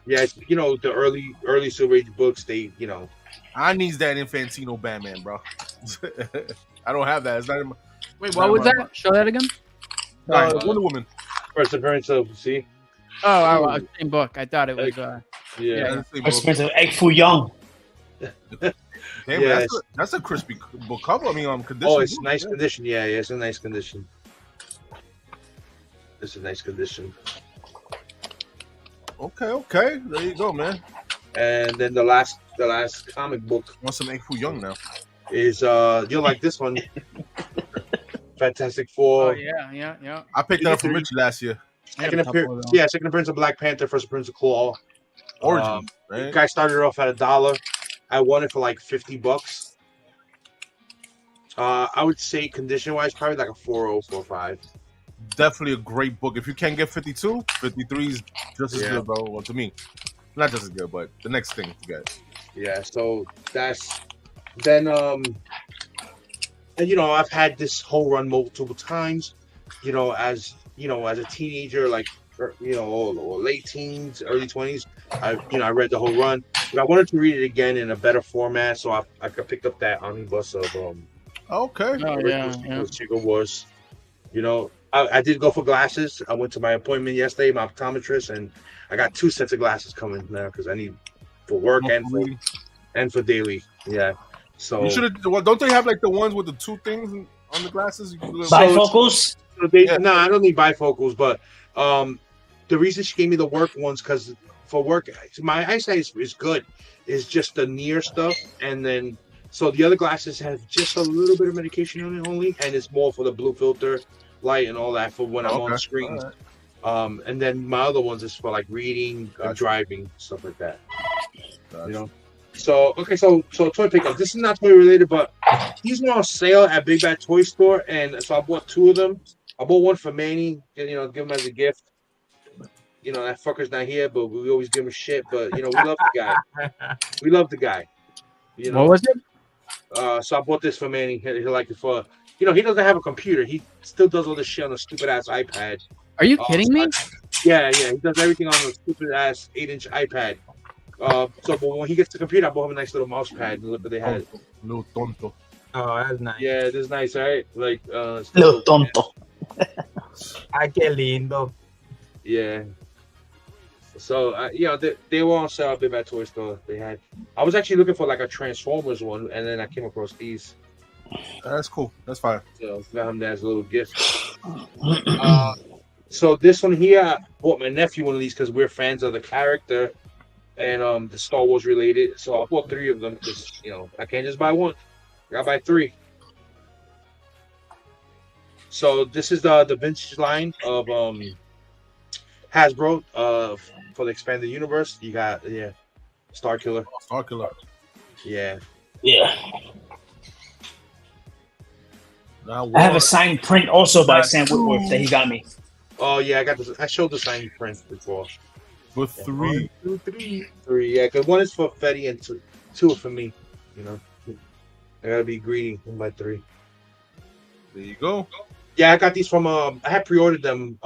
it's, you know, the early Silver Age books. They, you know, I needs that Infantino Batman, bro. I don't have that. It's not in my, Wait, what was that? Show that again. Wonder Woman. first appearance of same Book. I thought it was. Yeah. That's the same First book. appearance of Egg Foo Young. Damn, Yeah, that's a crispy book cover. I mean, condition. Oh, it's nice condition. Yeah, it's a nice condition. It's a nice condition. Okay. There you go, man. And then the last comic book Want some Egg Foo Young now? is you'll like this one. Fantastic Four. Oh yeah. I picked that up from Richie last year. Second appearance of Black Panther, first appearance of Claw. Origins, The right? guy started off at $1. I won it for like $50. I would say condition wise, probably like a 4.0, 4.5. Definitely a great book. If you can't get 52, 53 is just as good, bro. Well, to me, not just as good, but the next thing to get. Yeah, so that's then and you know, I've had this whole run multiple times, you know, as a teenager, like, you know, or late teens, early 20s. I read the whole run, but I wanted to read it again in a better format, so I picked up that omnibus of Okay. Chico Wars. You know, I did go for glasses. I went to my appointment yesterday, my optometrist, and I got 2 sets of glasses coming now because I need for work and for daily. Yeah. So you should have. Well, don't they have like the ones with the 2 things on the glasses? Bifocals? No, I don't need bifocals, but the reason she gave me the work ones because for work, my eyesight is good. It's just the near stuff, and then so the other glasses have just a little bit of medication on it only, and it's more for the blue filter light and all that for when I'm on screen. Right. And then my other ones is for like reading, driving, stuff like that. Gotcha. You know. So toy pickup. This is not toy related, but he's on sale at Big Bad Toy Store, and so I bought 2 of them. I bought one for Manny, give him as a gift. You know, that fucker's not here, but we always give him shit. But you know, we love the guy. You know, what was it? So I bought this for Manny. He like it for, you know, he doesn't have a computer. He still does all this shit on a stupid ass iPad. Are you kidding me? Yeah, he does everything on a stupid ass 8-inch iPad. But when he gets the computer, I bought him a nice little mouse pad. Look what they had. Little tonto. Oh, that's nice. Yeah, this is nice, right? Like, Little tonto. Ay, qué lindo. Yeah. So they were on sale at Big Bad Toy Store. They had. I was actually looking for like a Transformers one, and then I came across these. That's cool. That's fine. So got him as a little gift. So this one here, I bought my nephew one of these because we're fans of the character and the Star Wars related. So I bought 3 of them because I can't just buy one. I gotta buy 3. So this is the vintage line of Hasbro for the expanded universe. You got Star Killer. Star Killer. Yeah. I have a signed print also by Sam Whitworth that he got me. Oh yeah, I got this. I showed the signed print before. With 3. 1, 2, 3. 3, yeah, because 1 is for Fetty and 2 for me. I gotta be greedy and buy 3. There you go. Yeah, I got these from. I had pre-ordered them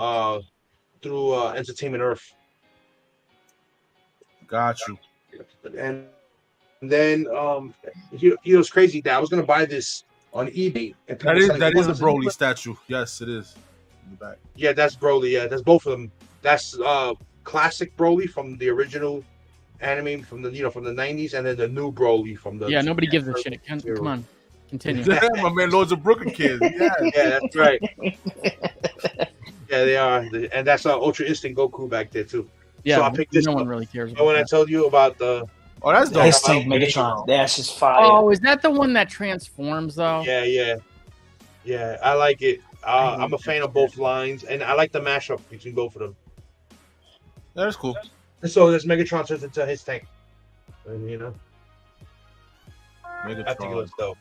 through Entertainment Earth. Got you. And then it's crazy that I was gonna buy this on eBay. And That is a Broly statue. Yes, it is. In the back. Yeah, that's Broly. Yeah, that's both of them. That's classic Broly from the original anime from the from the 90s, and then the new Broly from the nobody gives a shit. Come on, continue. Yeah, my man, Lords of Brooklyn kids. Yeah, that's right. Yeah, they are, and that's Ultra Instinct Goku back there too. Yeah, so I picked this. No one really cares. When I told you about the that's dope. Instinct Megatron. That's just fire. Oh, is that the one that transforms though? Yeah. I like it. I'm a fan of both lines, and I like the mashup between both of them. That's cool. And so this Megatron turns into his tank, and Megatron. I think it looks dope.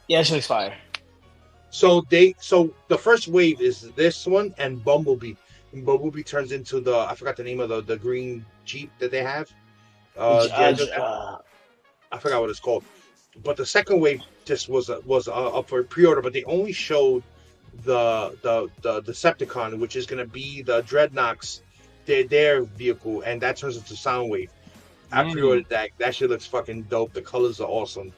Yeah, it looks fire. So the first wave is this one and Bumblebee. And Bumblebee turns into I forgot the name of the green Jeep that they have. I forgot what it's called. But the second wave just was up for pre-order, but they only showed the Decepticon, which is gonna be the Dreadnoks, their vehicle, and that turns into Soundwave. I pre-ordered that. That shit looks fucking dope. The colors are awesome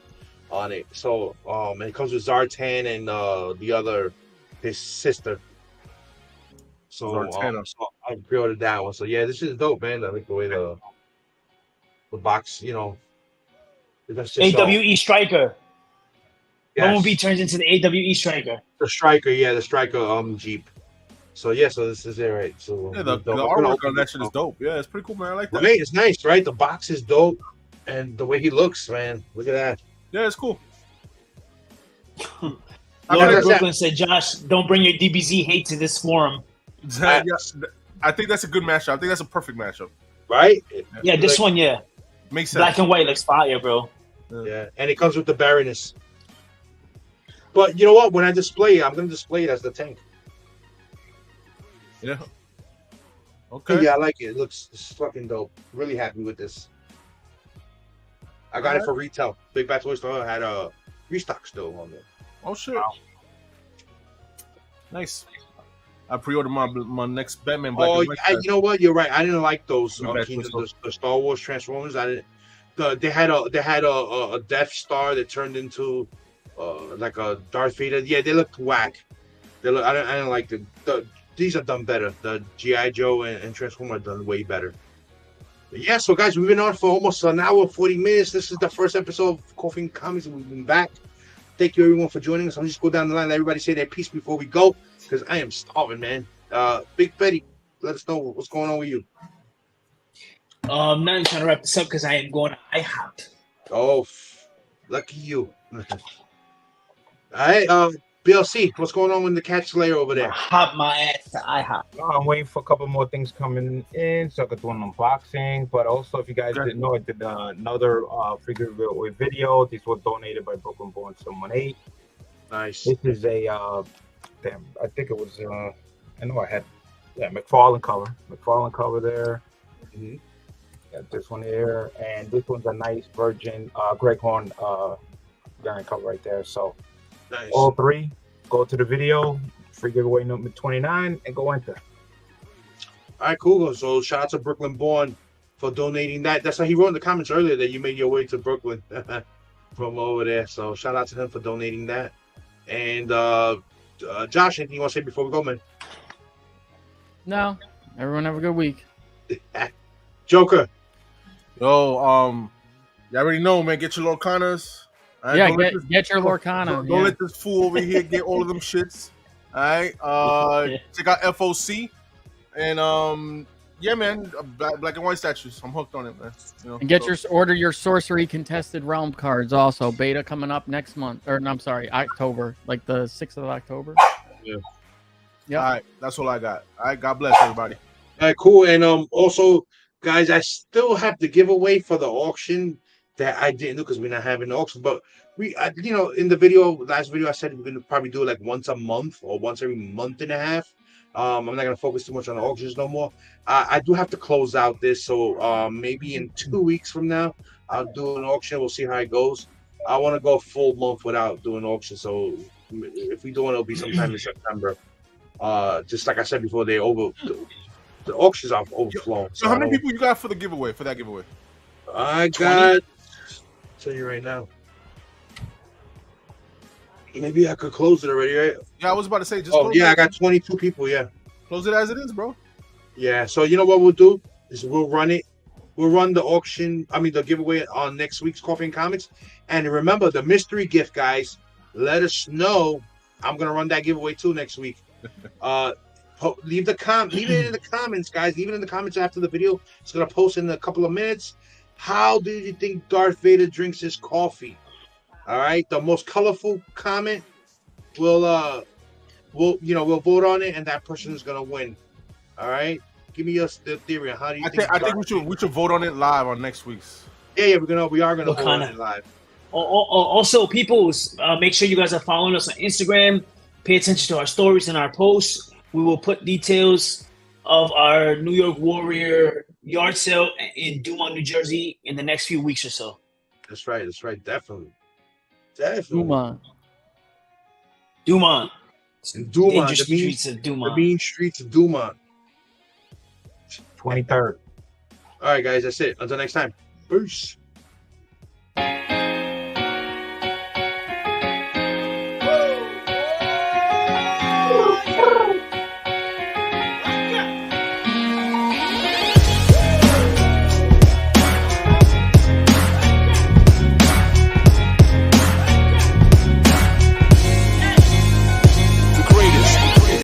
on it. So and it comes with Zartan and the other, his sister. So, so I pre-ordered that one. So yeah, this is dope, man. I like the way the box, that's just AWE Striker. Yes. Bumblebee turns into the AWE Striker. The Striker Jeep. So so this is it, right? So the artwork on that shit is dope. Yeah, it's pretty cool, man. I like that. Right, it's nice, right? The box is dope, and the way he looks, man. Look at that. Yeah, it's cool. Lord Brooklyn said, "Josh, don't bring your DBZ hate to this forum." I think that's a good matchup. I think that's a perfect matchup. Right? Yeah, this one, yeah. Makes sense. Black and white looks fire, bro. Yeah, and it comes with the Baroness. But you know what? When I display it, I'm going to display it as the tank. Yeah. Okay. Yeah, I like it. It looks fucking dope. Really happy with this. I got it for retail. Big Bad Toy Store had a restock still on there. Oh shit! Wow. Nice. I pre-ordered my next Batman. You know what? You're right. I didn't like those the Star Wars Transformers. I didn't. They had a Death Star that turned into like a Darth Vader. Yeah, they looked whack. I didn't like these are done better. The G.I. Joe and Transformer are done way better. But yeah, so guys, we've been on for almost an hour, 40 minutes. This is the first episode of Coffee Comics, and we've been back. Thank you, everyone, for joining us. I'll just go down the line. Let everybody say their piece before we go, because I am starving, man. Big Betty, let us know what's going on with you. Now I'm trying to wrap this up because I am going to IHOP. Oh, lucky you. All right, BLC, what's going on with the Cat Slayer over there? Hop my ass to IHOP. I'm waiting for a couple more things coming in so I could do an unboxing. But also, if you guys didn't know, I did another figure video. These were donated by Brooklyn Born 718. Nice. This is a I think it was I know I had McFarlane cover there. Mm-hmm. Got this one here, and this one's a nice Virgin Greg Horn variant cover right there. So nice. All three, go to the video, free giveaway number 29, and go enter. All right, cool. So shout out to Brooklyn Born for donating that. That's how he wrote in the comments earlier that you made your way to Brooklyn from over there. So shout out to him for donating that. And Josh, anything you want to say before we go, man? No. Everyone have a good week. Joker. Yo, you already know, man. Get your Lorcanas. Right? Yeah, get your Lorcana. Don't let this fool over here get all of them shits. All right. Check out FOC. And yeah, man, black and white statues. I'm hooked on it, man. You know, And order your sorcery contested realm cards also. Beta coming up next month, or no, I'm sorry, October, like the 6th of October. Yeah. Yeah. All right, that's all I got. All right, God bless everybody. All right, cool. And also, guys, I still have the giveaway for the auction that I didn't do because we're not having the auction. But you know, in the last video, I said we're gonna probably do it like once a month or once every month and a half. I'm not gonna focus too much on the auctions no more. I do have to close out this, so maybe in 2 weeks from now, I'll do an auction. We'll see how it goes. I want to go a full month without doing auction. So if we do one, it'll be sometime in September. Just like I said before, the auctions are overflowing. So how many people you got for the giveaway? For that giveaway, I got. Tell you right now. Maybe I could close it already, right? Yeah, I was about to say. I got 22 people. Yeah, close it as it is, bro. Yeah. So you know what we'll do is we'll run it. We'll run the auction. I mean the giveaway on next week's Coffee and Comics. And remember the mystery gift, guys. Let us know. I'm gonna run that giveaway too next week. Leave it in the comments, guys. Leave it in the comments after the video. It's gonna post in a couple of minutes. How do you think Darth Vader drinks his coffee? All right, the most colorful comment we'll vote on it, and that person is gonna win. All right, give me your theory on how do you think? I think we should vote on it live on next week's. Yeah, we are gonna vote on it live. Also, people, make sure you guys are following us on Instagram. Pay attention to our stories and our posts. We will put details of our New York Warrior yard sale in Dumont, New Jersey, in the next few weeks or so. That's right. Definitely. Dumont. In Dumont, the mean streets of Dumont. 23rd. All right, guys, that's it. Until next time. Peace.